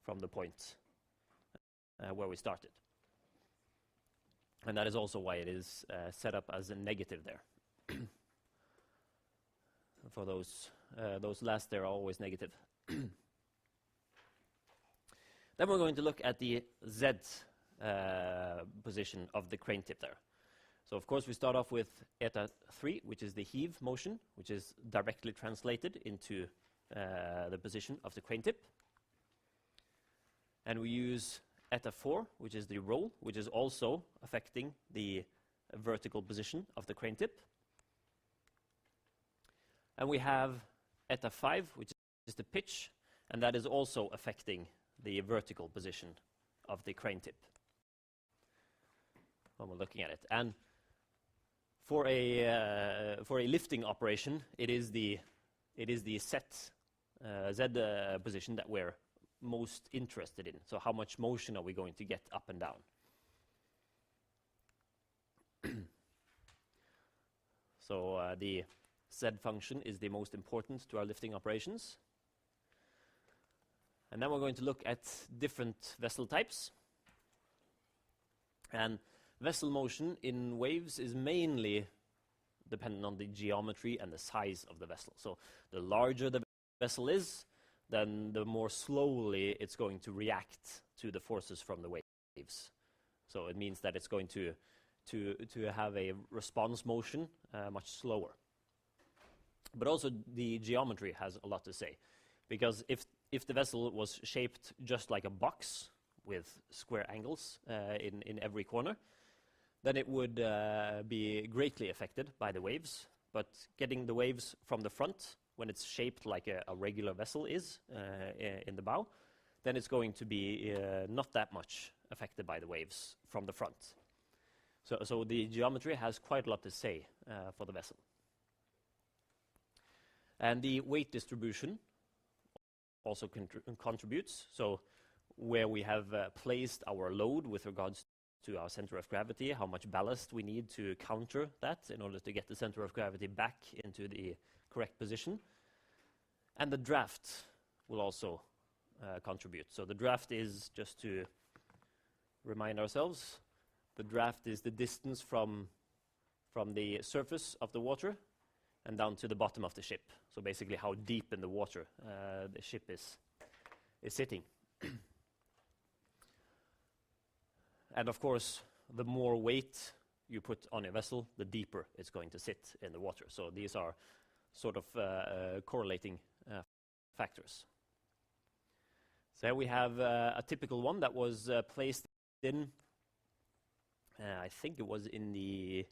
from the point where we started. And that is also why it is set up as a negative there. For those last, they're always negative. Then we're going to look at the Z position of the crane tip there. So of course we start off with eta 3, which is the heave motion, which is directly translated into the position of the crane tip. And we use eta 4, which is the roll, which is also affecting the vertical position of the crane tip. And we have eta 5, which is the pitch, and that is also affecting the vertical position of the crane tip when we're looking at it. And for a lifting operation, it is the set Z position that we're most interested in. So how much motion are we going to get up and down? So the Z function is the most important to our lifting operations. And then we're going to look at different vessel types. And vessel motion in waves is mainly dependent on the geometry and the size of the vessel. So the larger the vessel is, then the more slowly it's going to react to the forces from the waves. So it means that it's going to have a response motion much slower. But also the geometry has a lot to say, because if the vessel was shaped just like a box with square angles in every corner, then it would be greatly affected by the waves. But getting the waves from the front, when it's shaped like a regular vessel is in the bow, then it's going to be not that much affected by the waves from the front. So the geometry has quite a lot to say for the vessel. And the weight distribution also contributes. So where we have placed our load with regards to our center of gravity, how much ballast we need to counter that in order to get the center of gravity back into the correct position. And the draft will also contribute. So the draft is, just to remind ourselves, the draft is the distance from the surface of the water and down to the bottom of the ship. So basically how deep in the water the ship is sitting. And of course, the more weight you put on a vessel, the deeper it's going to sit in the water. So these are sort of correlating factors. So here we have a typical one that was placed in, I think it was in the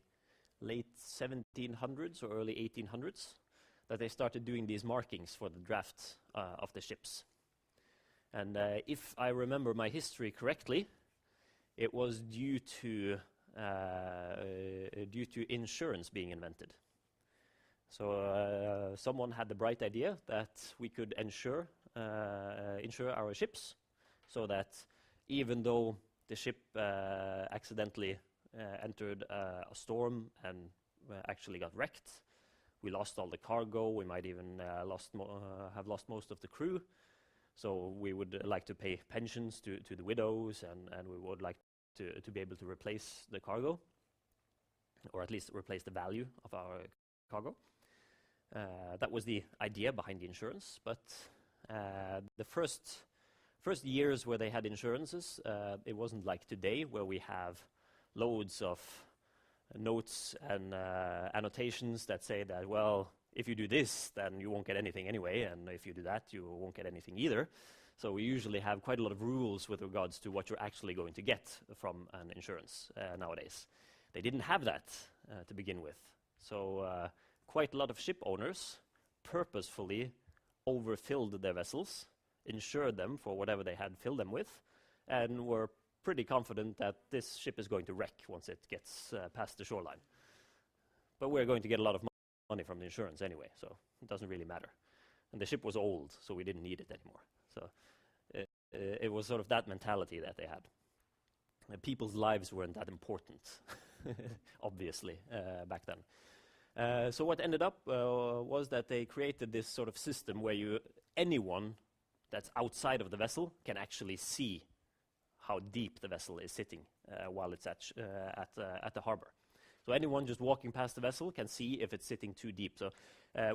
late 1700s or early 1800s, that they started doing these markings for the draft of the ships. And if I remember my history correctly, it was due to insurance being invented. So someone had the bright idea that we could insure our ships, so that even though the ship accidentally entered a storm and actually got wrecked, we lost all the cargo, we might even have lost most of the crew. So we would like to pay pensions to the widows, and we would like to be able to replace the cargo, or at least replace the value of our cargo. That was the idea behind the insurance, but the first years where they had insurances, it wasn't like today, where we have loads of notes and annotations that say that, well, if you do this, then you won't get anything anyway, and if you do that, you won't get anything either. So we usually have quite a lot of rules with regards to what you're actually going to get from an insurance nowadays. They didn't have that to begin with. So quite a lot of ship owners purposefully overfilled their vessels, insured them for whatever they had filled them with, and were pretty confident that this ship is going to wreck once it gets past the shoreline. But we're going to get a lot of money from the insurance anyway, so it doesn't really matter. And the ship was old, so we didn't need it anymore. So it was sort of that mentality that they had. People's lives weren't that important, obviously, back then. So what ended up was that they created this sort of system where anyone that's outside of the vessel can actually see how deep the vessel is sitting while it's at the harbor. So anyone just walking past the vessel can see if it's sitting too deep. So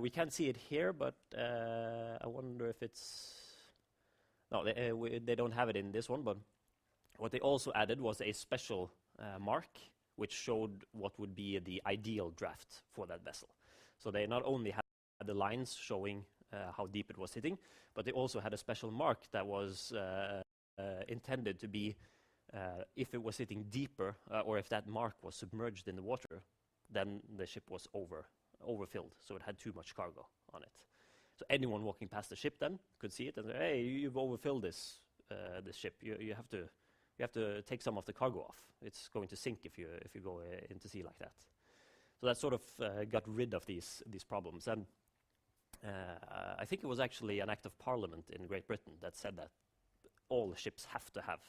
we can't see it here, but I wonder if it's... No, they don't have it in this one, but what they also added was a special mark which showed what would be the ideal draft for that vessel. So they not only had the lines showing how deep it was sitting, but they also had a special mark that was intended to be if it was sitting deeper, or if that mark was submerged in the water, then the ship was overfilled, so it had too much cargo on it. So anyone walking past the ship then could see it and say, hey, you've overfilled this ship. You have to take some of the cargo off. It's going to sink if you go into sea like that. So that sort of got rid of these problems. And I think it was actually an act of parliament in Great Britain that said that all ships have to have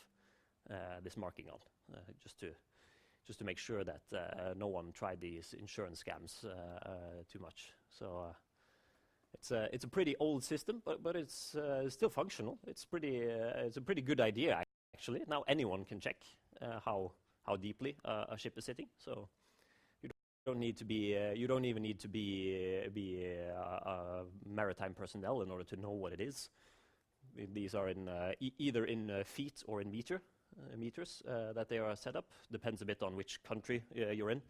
this marking on, just to make sure that no one tried these insurance scams too much. So it's a pretty old system, but it's still functional. It's a pretty good idea actually. Now anyone can check how deeply a ship is sitting. So you don't even need to be a maritime personnel in order to know what it is. These are in either in feet or in meters that they are set up. Depends a bit on which country you're in,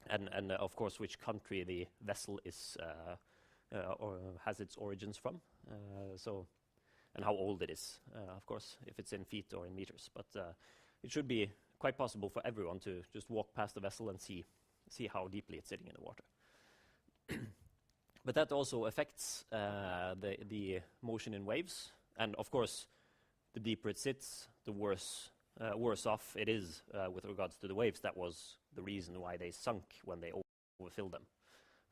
and of course which country the vessel is or has its origins from. And how old it is, of course, if it's in feet or in meters. But it should be quite possible for everyone to just walk past the vessel and see how deeply it's sitting in the water. But that also affects the motion in waves. And of course, the deeper it sits, the worse off it is with regards to the waves. That was the reason why they sunk when they overfilled them.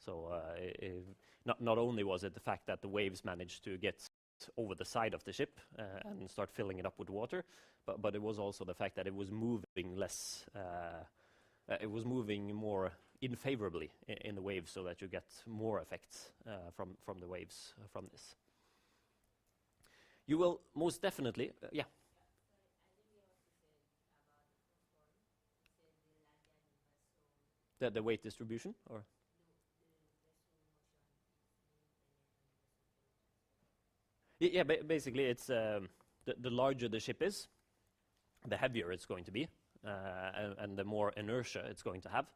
So not only was it the fact that the waves managed to get over the side of the ship and start filling it up with water, but it was also the fact that it was moving less, it was moving more unfavorably in the waves, so that you get more effects from the waves from this. You will most definitely, yeah. The weight distribution, or? Yeah, basically it's the larger the ship is, the heavier it's going to be, and the more inertia it's going to have.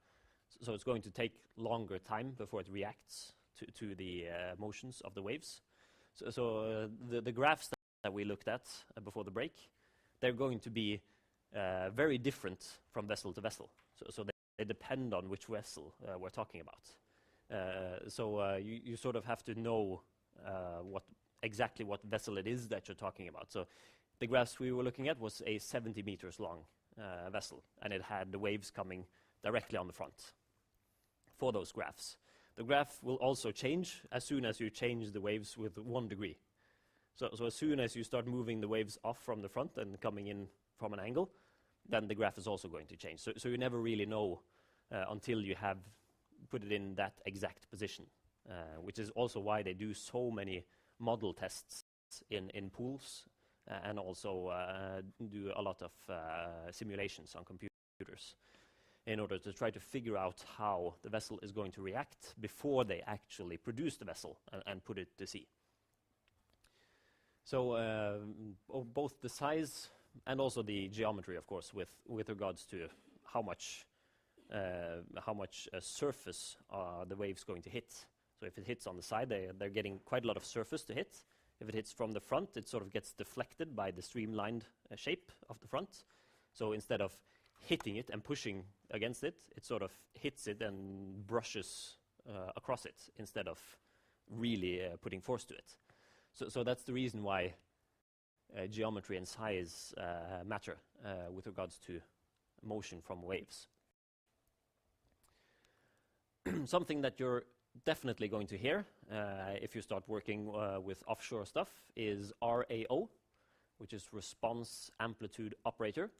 So it's going to take longer time before it reacts to the motions of the waves. So the graphs that we looked at before the break, they're going to be very different from vessel to vessel. So they depend on which vessel we're talking about. You sort of have to know exactly what vessel it is that you're talking about. So the graphs we were looking at was a 70 meters long vessel, and it had the waves coming directly on the front for those graphs. The graph will also change as soon as you change the waves with 1 degree. So as soon as you start moving the waves off from the front and coming in from an angle, then the graph is also going to change. So you never really know until you have put it in that exact position, which is also why they do so many model tests in pools and also do a lot of simulations on computers in order to try to figure out how the vessel is going to react before they actually produce the vessel and put it to sea. So both the size and also the geometry, of course, with regards to how much surface are the waves going to hit. So if it hits on the side, they're getting quite a lot of surface to hit. If it hits from the front, it sort of gets deflected by the streamlined shape of the front. So instead of hitting it and pushing against it, it sort of hits it and brushes across it instead of really putting force to it. So that's the reason why geometry and size matter with regards to motion from waves. Something that you're definitely going to hear if you start working with offshore stuff is RAO, which is Response Amplitude Operator,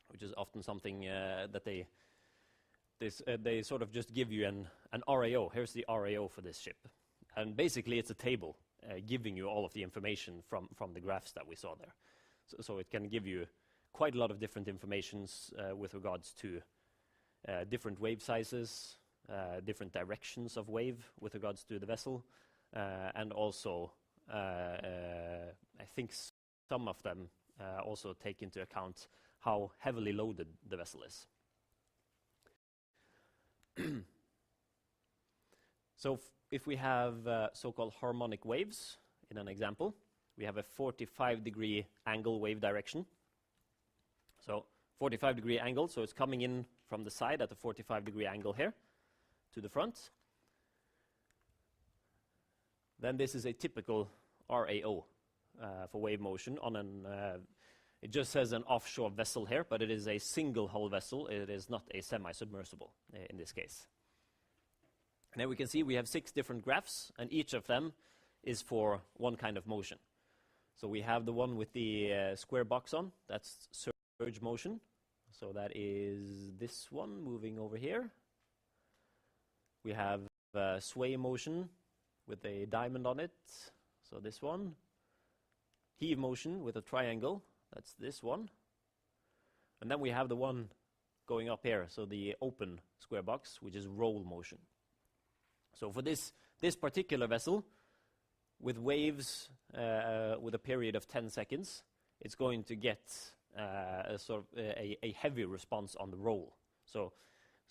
which is often something that they sort of just give you an RAO. Here's the RAO for this ship. And basically it's a table giving you all of the information from the graphs that we saw there. So it can give you quite a lot of different informations with regards to different wave sizes, different directions of wave with regards to the vessel, and also I think some of them also take into account how heavily loaded the vessel is. So if we have so-called harmonic waves in an example, we have a 45-degree angle wave direction. So 45-degree angle, so it's coming in from the side at a 45-degree angle here to the front. Then this is a typical RAO for wave motion on an it just says an offshore vessel here, but it is a single hull vessel. It is not a semi-submersible in this case. And then we can see we have 6 different graphs, and each of them is for one kind of motion. So we have the one with the square box on, that's surge motion. So that is this one moving over here. We have sway motion with a diamond on it, so this one. Heave motion with a triangle, that's this one. And then we have the one going up here, so the open square box, which is roll motion. So for this particular vessel, with waves with a period of 10 seconds, it's going to get a heavy response on the roll. So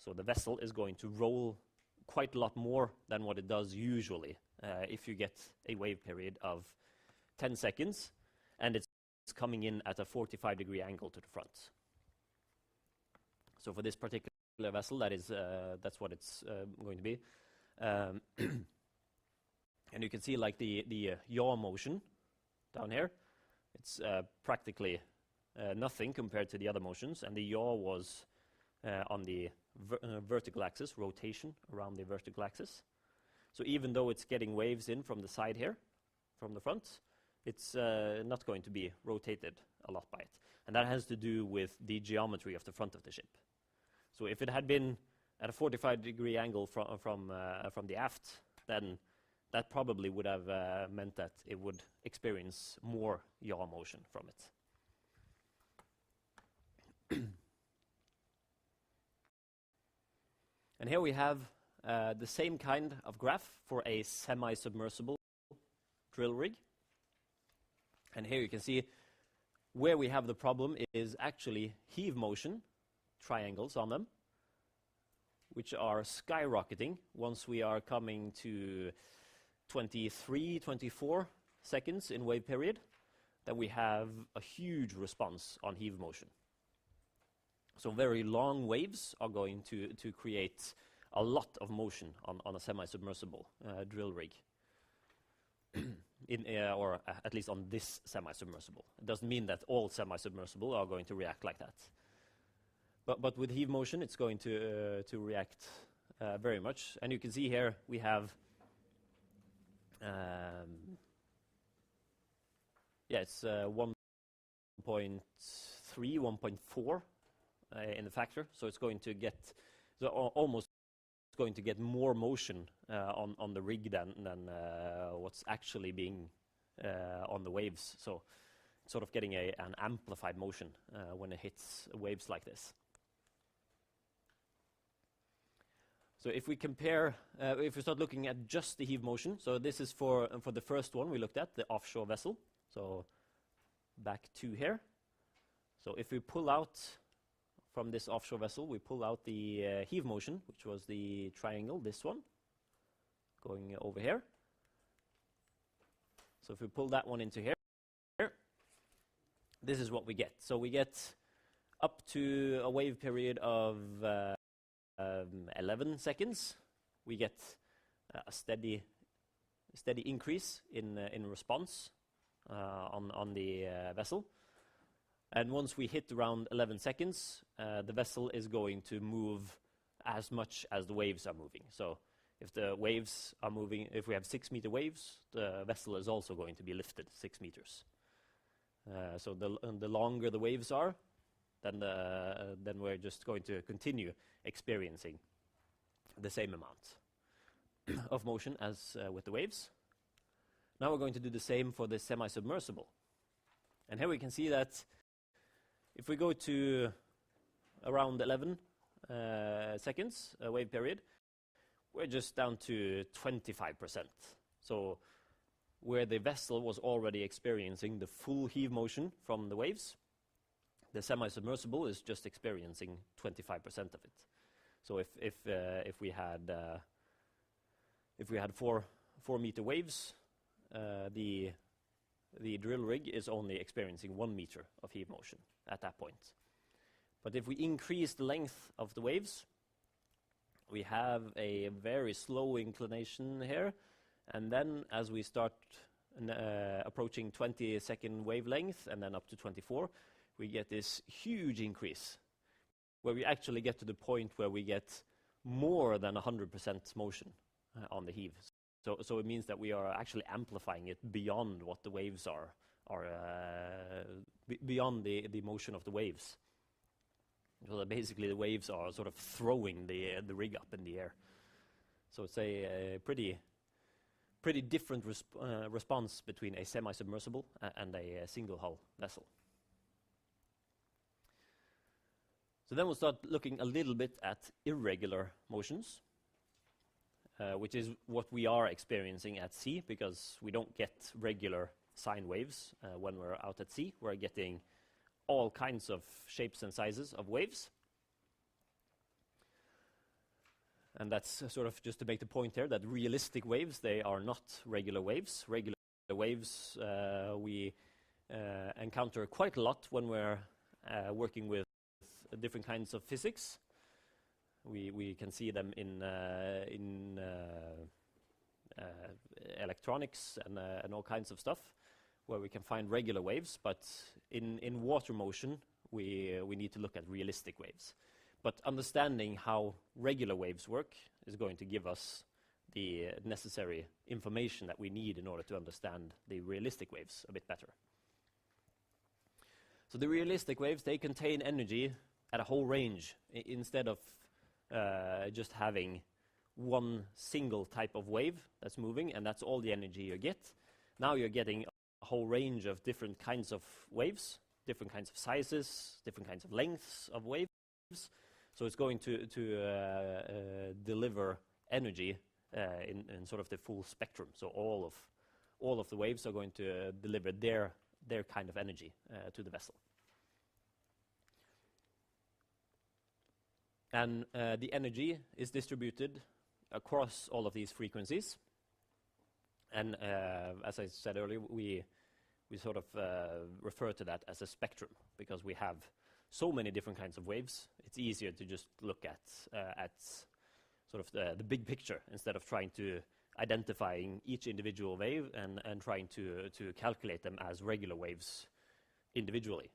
the vessel is going to roll quite a lot more than what it does usually if you get a wave period of 10 seconds, and it's coming in at a 45-degree angle to the front. So for this particular vessel, that's what it's going to be. And you can see like the yaw motion down here. It's practically nothing compared to the other motions, and the yaw was on the vertical axis, rotation around the vertical axis. So even though it's getting waves in from the side here, from the front, it's not going to be rotated a lot by it. And that has to do with the geometry of the front of the ship. So if it had been at a 45-degree angle from the aft, then that probably would have meant that it would experience more yaw motion from it. And here we have the same kind of graph for a semi-submersible drill rig. And here you can see where we have the problem is actually heave motion, triangles on them, which are skyrocketing once we are coming to 23, 24 seconds in wave period, then we have a huge response on heave motion. So very long waves are going to create a lot of motion on a semi-submersible drill rig. Or at least on this semi-submersible. It doesn't mean that all semi-submersible are going to react like that. But with heave motion, it's going to react very much. And you can see here we have, it's 1.3, 1.4 in the factor. So it's going to get almost going to get more motion on the rig than what's actually being on the waves. So sort of getting an amplified motion when it hits waves like this. So if we compare, if we start looking at just the heave motion, so this is for the first one we looked at, the offshore vessel. So back to here. So if we pull out from this offshore vessel, we pull out the heave motion, which was the triangle, this one, going over here. So if we pull that one into here, this is what we get. So we get up to a wave period of 11 seconds. We get a steady increase in response on the vessel. And once we hit around 11 seconds, the vessel is going to move as much as the waves are moving. So if the waves are moving, if we have 6 meter waves, the vessel is also going to be lifted 6 meters. So the longer the waves are, then we're just going to continue experiencing the same amount of motion as with the waves. Now we're going to do the same for the semi-submersible. And here we can see that if we go to around 11 seconds, wave period, we're just down to 25%. So where the vessel was already experiencing the full heave motion from the waves, the semi-submersible is just experiencing 25% of it. So if we had 4 meter waves, the drill rig is only experiencing 1 meter of heave motion at that point. But if we increase the length of the waves, we have a very slow inclination here, and then as we start approaching 20-second wavelength and then up to 24, we get this huge increase where we actually get to the point where we get more than 100% motion on the heave. So it means that we are actually amplifying it beyond what the waves are beyond the motion of the waves. So that basically the waves are sort of throwing the rig up in the air. So it's a pretty different response between a semi-submersible and a single hull vessel. So then we'll start looking a little bit at irregular motions, which is what we are experiencing at sea, because we don't get regular sine waves when we're out at sea. We're getting all kinds of shapes and sizes of waves. And that's sort of just to make the point here that realistic waves, they are not regular waves. Regular waves we encounter quite a lot when we're working with different kinds of physics. We can see them in electronics and all kinds of stuff, where we can find regular waves, but in water motion, we need to look at realistic waves. But understanding how regular waves work is going to give us the necessary information that we need in order to understand the realistic waves a bit better. So the realistic waves, they contain energy at a whole range, instead of just having one single type of wave that's moving, and that's all the energy you get. Now you're getting a whole range of different kinds of waves, different kinds of sizes, different kinds of lengths of waves. So it's going to deliver energy in sort of the full spectrum. So all of the waves are going to deliver their kind of energy to the vessel. And the energy is distributed across all of these frequencies. And as I said earlier, we sort of refer to that as a spectrum, because we have so many different kinds of waves. It's easier to just look at sort of the big picture instead of trying to identifying each individual wave and trying to calculate them as regular waves individually.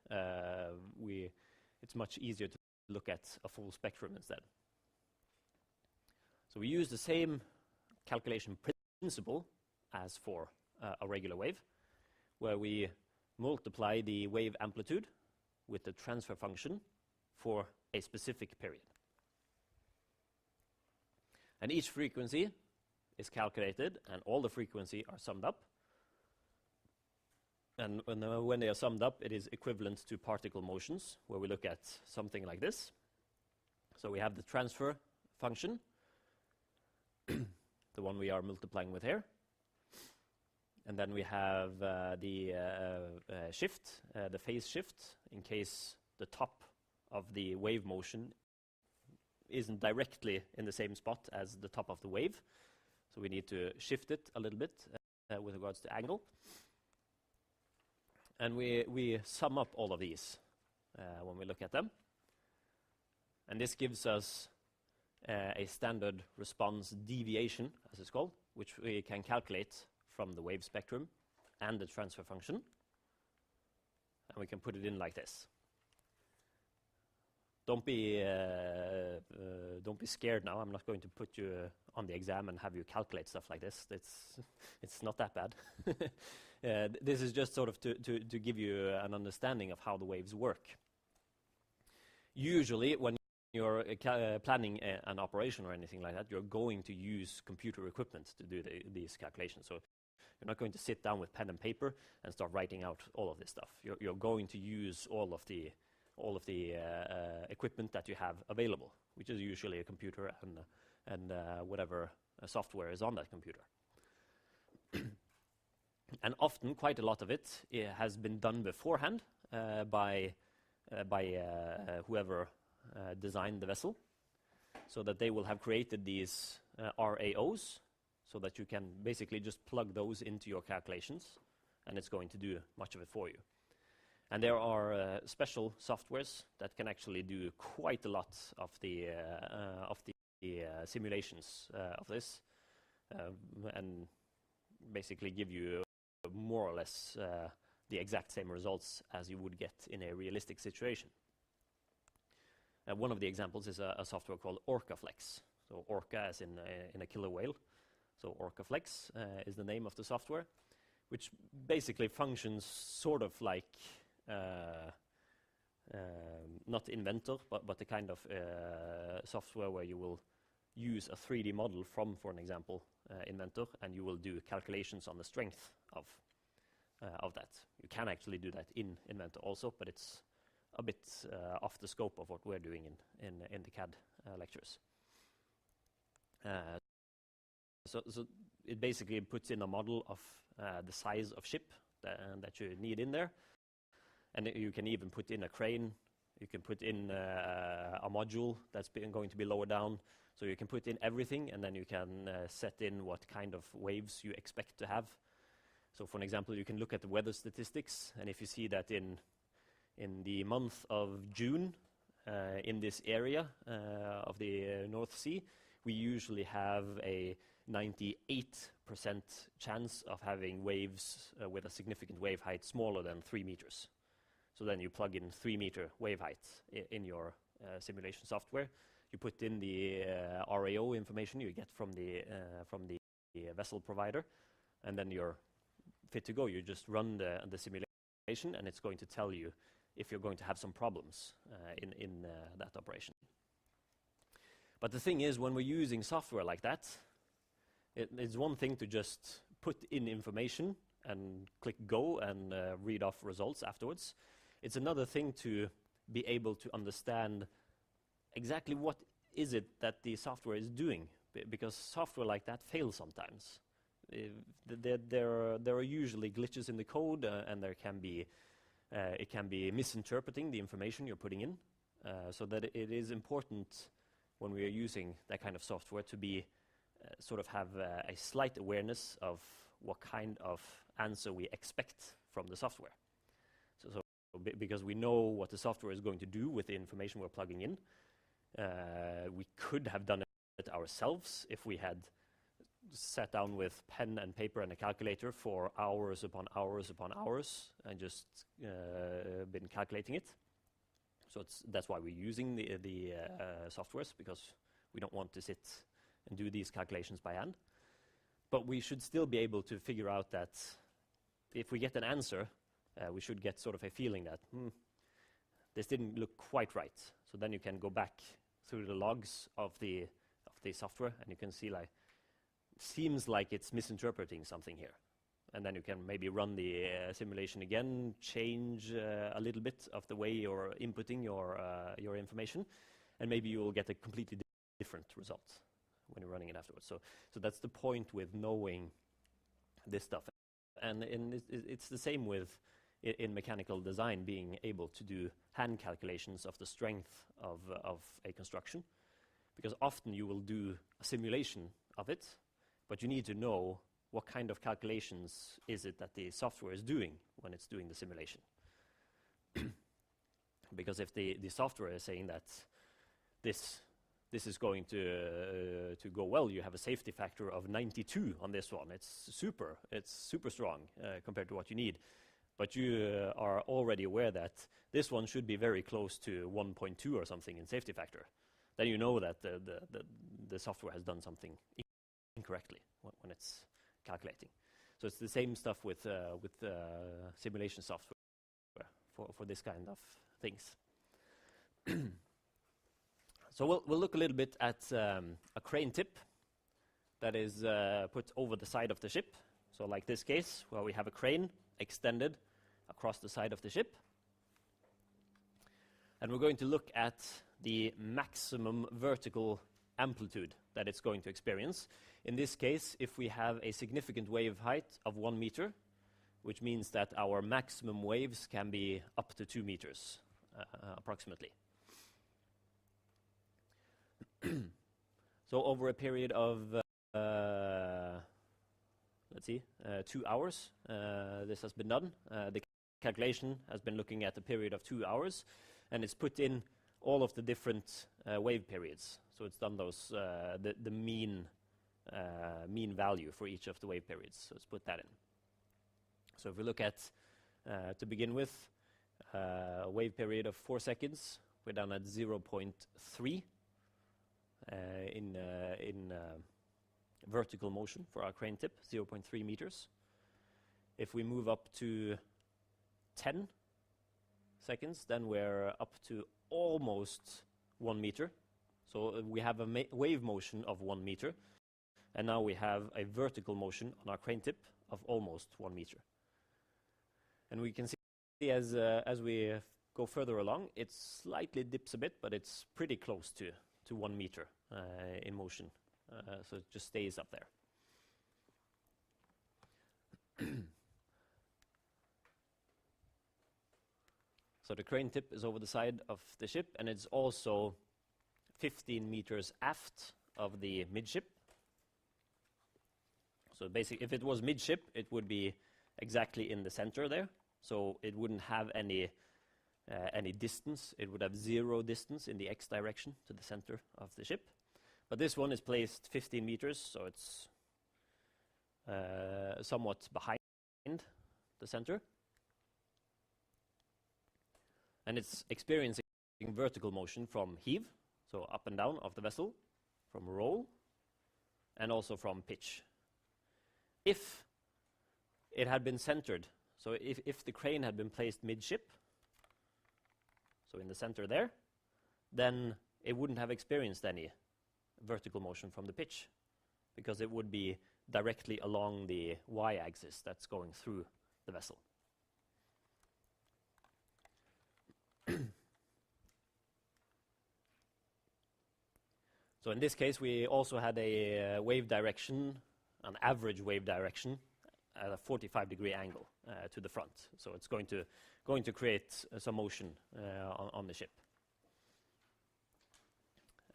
It's much easier to look at a full spectrum instead. So we use the same calculation principle as for a regular wave, where we multiply the wave amplitude with the transfer function for a specific period. And each frequency is calculated, and all the frequencies are summed up. And when they are summed up, it is equivalent to particle motions, where we look at something like this. So we have the transfer function, the one we are multiplying with here. And then we have the shift, the phase shift, in case the top of the wave motion isn't directly in the same spot as the top of the wave. So we need to shift it a little bit with regards to angle. And we sum up all of these when we look at them. And this gives us a standard response deviation, as it's called, which we can calculate from the wave spectrum and the transfer function. And we can put it in like this. Don't be scared now. I'm not going to put you on the exam and have you calculate stuff like this. It's not that bad. This is just sort of to give you an understanding of how the waves work. Usually, when you're planning an operation or anything like that, you're going to use computer equipment to do these calculations. So you're not going to sit down with pen and paper and start writing out all of this stuff. You're going to use all of the equipment that you have available, which is usually a computer and whatever software is on that computer. And often, quite a lot of it has been done beforehand by whoever designed the vessel, so that they will have created these RAOs, so that you can basically just plug those into your calculations, and it's going to do much of it for you. And there are special softwares that can actually do quite a lot of the simulations of this, and basically give you more or less the exact same results as you would get in a realistic situation. One of the examples is a software called Orca Flex. So Orca as in a killer whale. So Orca Flex is the name of the software, which basically functions sort of like not Inventor, but the kind of software where you will use a 3D model from, for an example, Inventor, and you will do calculations on the strength of that. You can actually do that in Inventor also, but it's a bit off the scope of what we're doing in the CAD lectures. So it basically puts in a model of the size of ship that you need in there. And you can even put in a crane. You can put in a module that's going to be lower down. So you can put in everything, and then you can set in what kind of waves you expect to have. So for an example, you can look at the weather statistics, and if you see that in the month of June, in this area of the North Sea, we usually have a 98% chance of having waves with a significant wave height smaller than 3 meters. So then you plug in 3-meter wave height in your simulation software. You put in the RAO information you get from the vessel provider, and then you're fit to go. You just run the simulation, and it's going to tell you if you're going to have some problems in that operation. But the thing is, when we're using software like that, it's one thing to just put in information and click go and read off results afterwards. It's another thing to be able to understand exactly what is it that the software is doing, because software like that fails sometimes. There are usually glitches in the code, and it can be misinterpreting the information you're putting in, so that it is important when we are using that kind of software to be sort of have a slight awareness of what kind of answer we expect from the software. Because we know what the software is going to do with the information we're plugging in, we could have done it ourselves if we had sat down with pen and paper and a calculator for hours upon hours upon hours and just been calculating it. So that's why we're using the softwares, because we don't want to sit and do these calculations by hand. But we should still be able to figure out that if we get an answer, we should get sort of a feeling that this didn't look quite right. So then you can go back through the logs of the software, and you can see like, seems like it's misinterpreting something here. And then you can maybe run the simulation again, change a little bit of the way you're inputting your information, and maybe you will get a completely different result when you're running it afterwards. So that's the point with knowing this stuff. And it's the same with in mechanical design, being able to do hand calculations of the strength of a construction, because often you will do a simulation of it, but you need to know what kind of calculations is it that the software is doing when it's doing the simulation. Because if the software is saying that this is going to go well, you have a safety factor of 92 on this one, it's super strong compared to what you need. But you are already aware that this one should be very close to 1.2 or something in safety factor. Then you know that the software has done something incorrectly when it's calculating. So it's the same stuff with simulation software for this kind of things. So we'll look a little bit at a crane tip that is put over the side of the ship. So like this case, where we have a crane extended across the side of the ship. And we're going to look at the maximum vertical amplitude that it's going to experience. In this case, if we have a significant wave height of 1 meter, which means that our maximum waves can be up to 2 meters, approximately. So over a period of, 2 hours, this has been done. The calculation has been looking at a period of 2 hours, and it's put in all of the different wave periods. So it's done those the mean value for each of the wave periods. So let's put that in. So if we look at, to begin with, a wave period of 4 seconds, we're down at 0.3 in vertical motion for our crane tip, 0.3 meters. If we move up to 10 seconds, then we're up to almost 1 meter. So we have a wave motion of 1 meter, and now we have a vertical motion on our crane tip of almost 1 meter. And we can see as we go further along, it slightly dips a bit, but it's pretty close to 1 meter in motion. So it just stays up there. So the crane tip is over the side of the ship, and it's also 15 meters aft of the midship. So basically, if it was midship, it would be exactly in the center there. So it wouldn't have any distance. It would have 0 distance in the x direction to the center of the ship. But this one is placed 15 meters, so it's somewhat behind the center. And it's experiencing vertical motion from heave, so up and down of the vessel, from roll, and also from pitch. If it had been centered, so if the crane had been placed midship, so in the center there, then it wouldn't have experienced any vertical motion from the pitch, because it would be directly along the y-axis that's going through the vessel. So in this case, we also had a wave direction, an average wave direction, at a 45-degree angle to the front. So it's going to create some motion on the ship.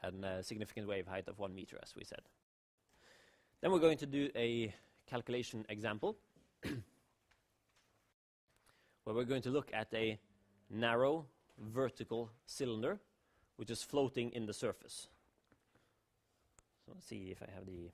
and a significant wave height of 1 meter, as we said. Then we're going to do a calculation example where we're going to look at a narrow vertical cylinder which is floating in the surface. So let's see if I have the...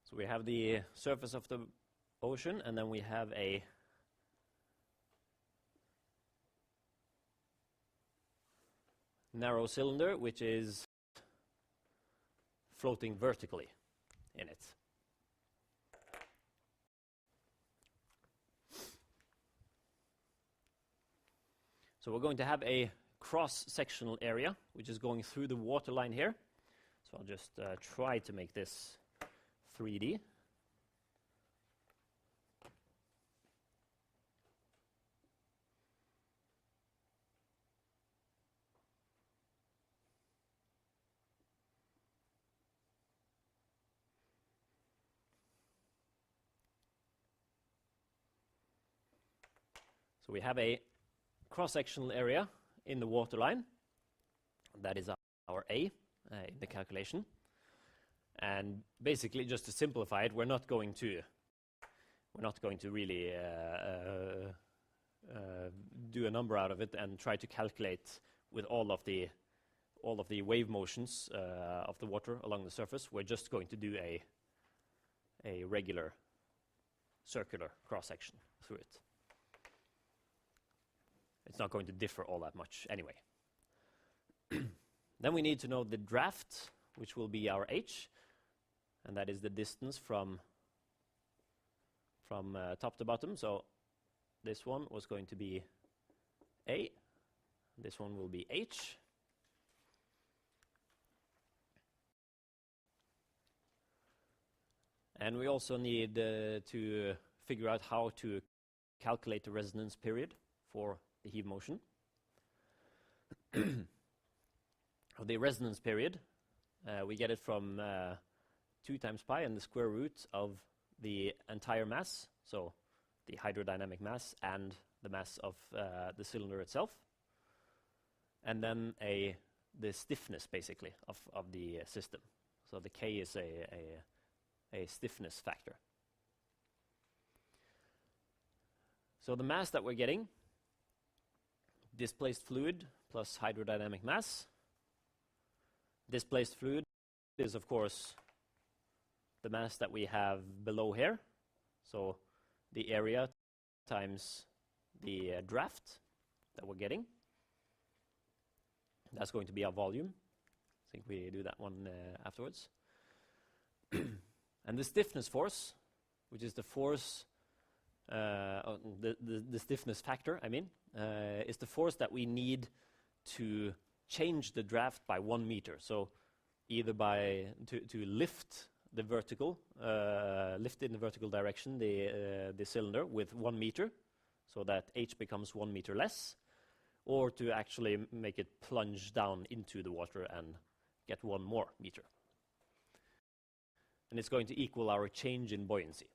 So we have the surface of the ocean, and then we have a narrow cylinder which is floating vertically in it. So we're going to have a cross-sectional area which is going through the waterline here. So I'll just try to make this 3D. So we have a cross-sectional area in the waterline. That is our A in the calculation. And basically, just to simplify it, we're not going to really do a number out of it and try to calculate with all of the wave motions of the water along the surface. We're just going to do a regular circular cross-section through it. It's not going to differ all that much anyway. Then we need to know the draft, which will be our h, and that is the distance from top to bottom. So this one was going to be A, this one will be H. And we also need to figure out how to calculate the resonance period for the heave motion. The resonance period, we get it from 2 times pi and the square root of the entire mass, so the hydrodynamic mass and the mass of the cylinder itself, and then the stiffness, basically, of the system. So the K is a stiffness factor. So the mass that we're getting, displaced fluid plus hydrodynamic mass. Displaced fluid is, of course, the mass that we have below here. So the area times the draft that we're getting. That's going to be our volume. I think we do that one afterwards. And the stiffness force, which is the force, the stiffness factor, I mean, is the force that we need to change the draft by 1 meter. So either to lift the vertical, lift in the vertical direction the cylinder with 1 meter, so that h becomes 1 meter less, or to actually make it plunge down into the water and get 1 more meter. And it's going to equal our change in buoyancy.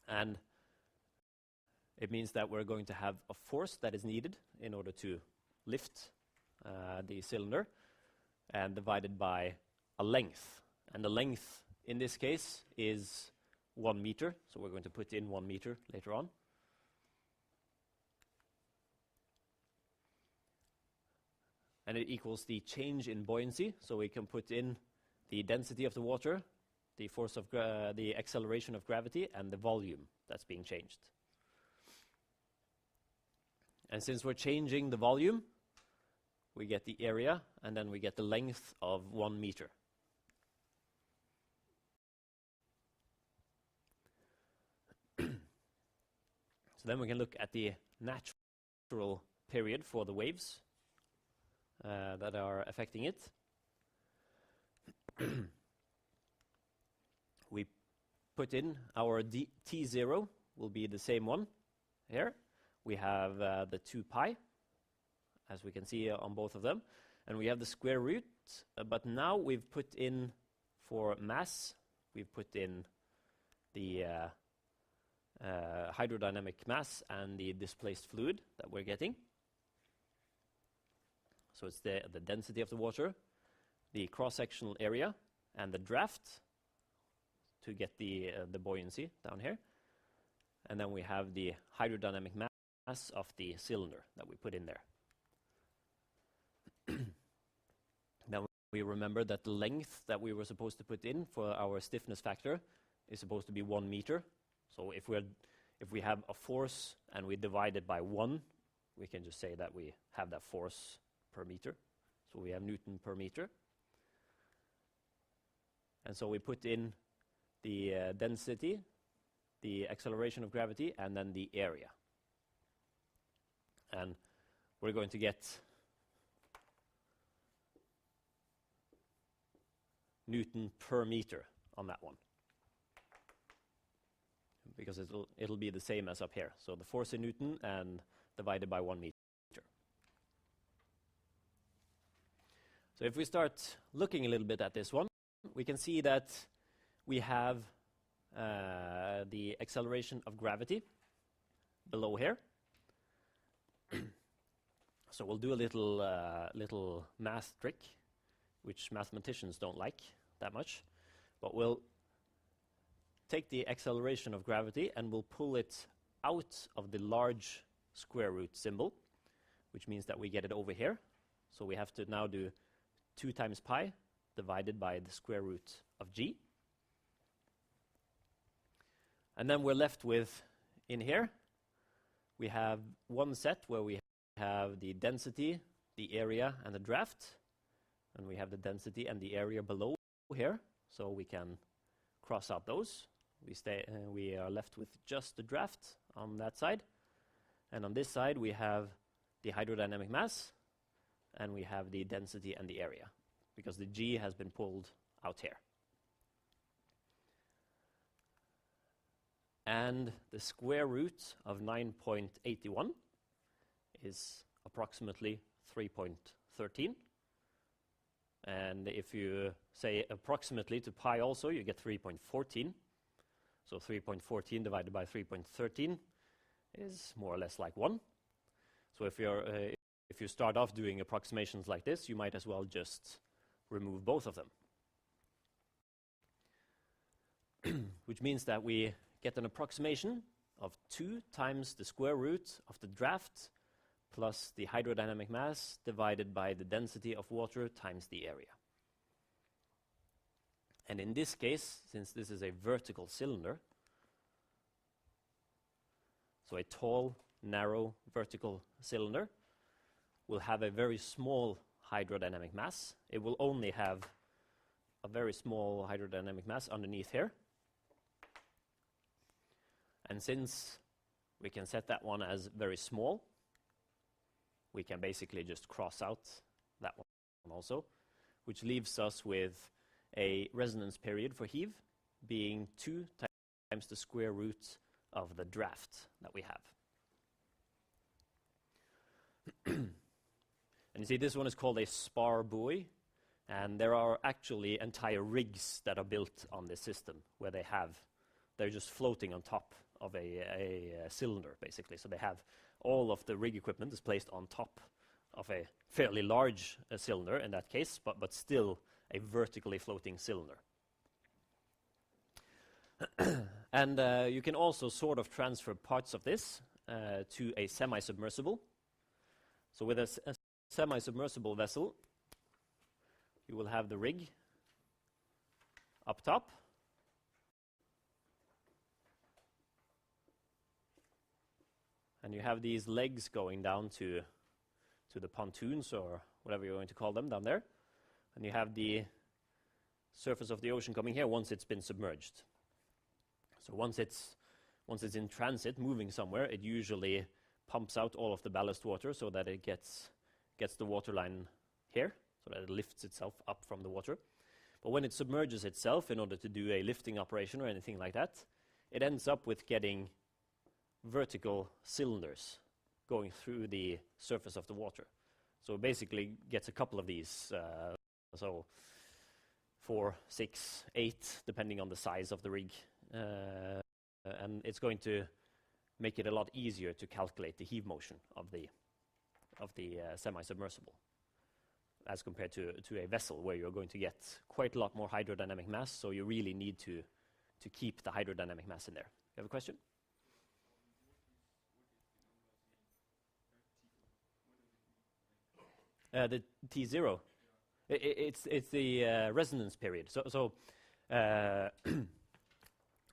And it means that we're going to have a force that is needed in order to lift the cylinder, and divided by a length. And the length in this case is 1 meter, so we're going to put in 1 meter later on. And it equals the change in buoyancy, so we can put in the density of the water, the force of the acceleration of gravity, and the volume that's being changed. And since we're changing the volume, we get the area, and then we get the length of 1 meter. So then we can look at the natural period for the waves that are affecting it. We put in our T0, will be the same one here. We have the 2 pi, as we can see on both of them. And we have the square root, but now we've put in, for mass, we've put in the hydrodynamic mass and the displaced fluid that we're getting. So it's the density of the water, the cross-sectional area, and the draft to get the buoyancy down here. And then we have the hydrodynamic mass of the cylinder that we put in there. Now we remember that the length that we were supposed to put in for our stiffness factor is supposed to be 1 meter. So if we have a force and we divide it by 1, we can just say that we have that force per meter. So we have Newton per meter. And so we put in the density, the acceleration of gravity, and then the area. And we're going to get Newton per meter on that one, because it'll be the same as up here. So the force in Newton and divided by 1 meter. So if we start looking a little bit at this one, we can see that we have the acceleration of gravity below here. So we'll do a little math trick, which mathematicians don't like that much. But we'll take the acceleration of gravity and we'll pull it out of the large square root symbol, which means that we get it over here. So we have to now do 2 times pi divided by the square root of g. And then we're left with, in here, we have one set where we have the density, the area, and the draft. And we have the density and the area below here, so we can cross out those. We are left with just the draft on that side. And on this side, we have the hydrodynamic mass, and we have the density and the area, because the g has been pulled out here. And the square root of 9.81 is approximately 3.13. And if you say approximately to pi also, you get 3.14. So 3.14 divided by 3.13 is more or less like 1. So if you start off doing approximations like this, you might as well just remove both of them. Which means that we get an approximation of 2 times the square root of the draft plus the hydrodynamic mass divided by the density of water times the area. And in this case, since this is a vertical cylinder, so a tall, narrow, vertical cylinder will have a very small hydrodynamic mass. It will only have a very small hydrodynamic mass underneath here. And since we can set that one as very small, we can basically just cross out that one also, which leaves us with a resonance period for heave being 2 times the square root of the draft that we have. And you see, this one is called a Spar Buoy, and there are actually entire rigs that are built on this system where they're just floating on top of a cylinder, basically. So they have all of the rig equipment is placed on top of a fairly large cylinder in that case, but still a vertically floating cylinder. And you can also sort of transfer parts of this to a semi-submersible. So with a semi-submersible vessel, you will have the rig up top. And you have these legs going down to the pontoons, or whatever you're going to call them, down there. And you have the surface of the ocean coming here once it's been submerged. So once it's in transit, moving somewhere, it usually pumps out all of the ballast water so that it gets the water line here, so that it lifts itself up from the water. But when it submerges itself in order to do a lifting operation or anything like that, it ends up with getting vertical cylinders going through the surface of the water. So it basically gets a couple of these, so 4, 6, 8, depending on the size of the rig. And it's going to make it a lot easier to calculate the heave motion of the semi-submersible as compared to a vessel where you're going to get quite a lot more hydrodynamic mass, so you really need to keep the hydrodynamic mass in there. You have a question? The T0, it's the resonance period. So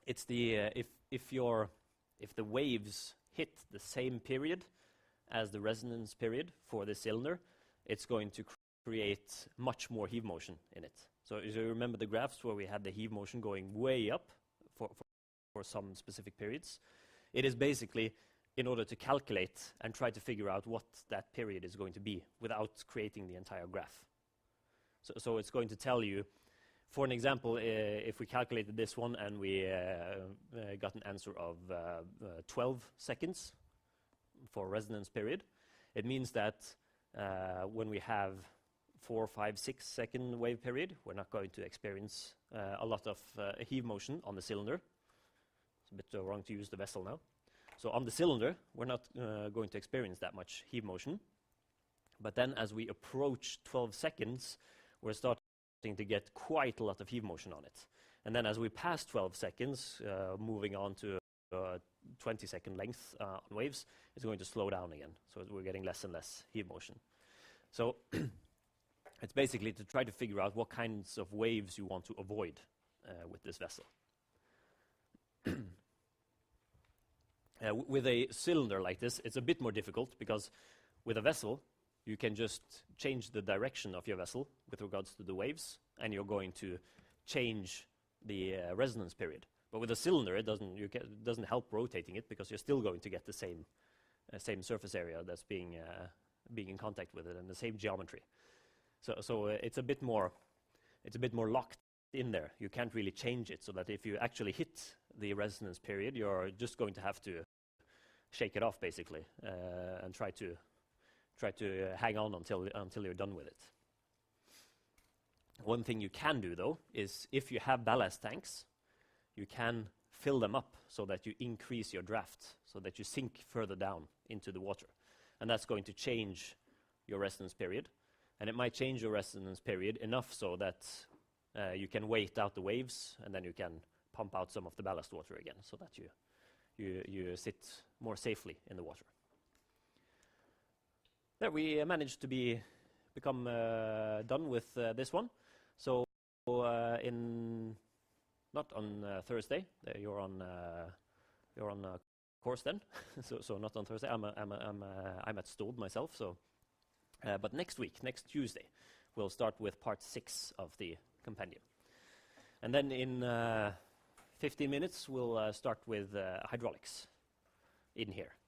it's the if the waves hit the same period as the resonance period for the cylinder, it's going to create much more heave motion in it. So you remember the graphs where we had the heave motion going way up for some specific periods. It is basically in order to calculate and try to figure out what that period is going to be without creating the entire graph. So it's going to tell you, for an example, if we calculated this one and we got an answer of 12 seconds for resonance period, it means that when we have 4, 5, 6 second wave period, we're not going to experience a lot of heave motion on the cylinder. It's a bit wrong to use the vessel now. So on the cylinder, we're not going to experience that much heave motion. But then as we approach 12 seconds, we're starting to get quite a lot of heave motion on it. And then as we pass 12 seconds, moving on to 20-second length on waves, it's going to slow down again. So we're getting less and less heave motion. So it's basically to try to figure out what kinds of waves you want to avoid with this vessel. With a cylinder like this, it's a bit more difficult because with a vessel, you can just change the direction of your vessel with regards to the waves, and you're going to change the resonance period. But with a cylinder, it doesn't help rotating it because you're still going to get the same surface area that's being in contact with it and the same geometry. So it's a bit more locked in there. You can't really change it, so that if you actually hit the resonance period, you're just going to have to shake it off basically and try to hang on until you're done with it. One thing you can do though is if you have ballast tanks, you can fill them up so that you increase your draft, so that you sink further down into the water, and that's going to change your resonance period. And it might change your resonance period enough so that you can wait out the waves, and then you can pump out some of the ballast water again, so that you sit more safely in the water. There, we managed to become done with this one. So not on Thursday. You're on course then. so not on Thursday. I'm at Stord myself. So, but next week, next Tuesday, we'll start with part 6 of the compendium, and then in 15 minutes we'll start with hydraulics in here.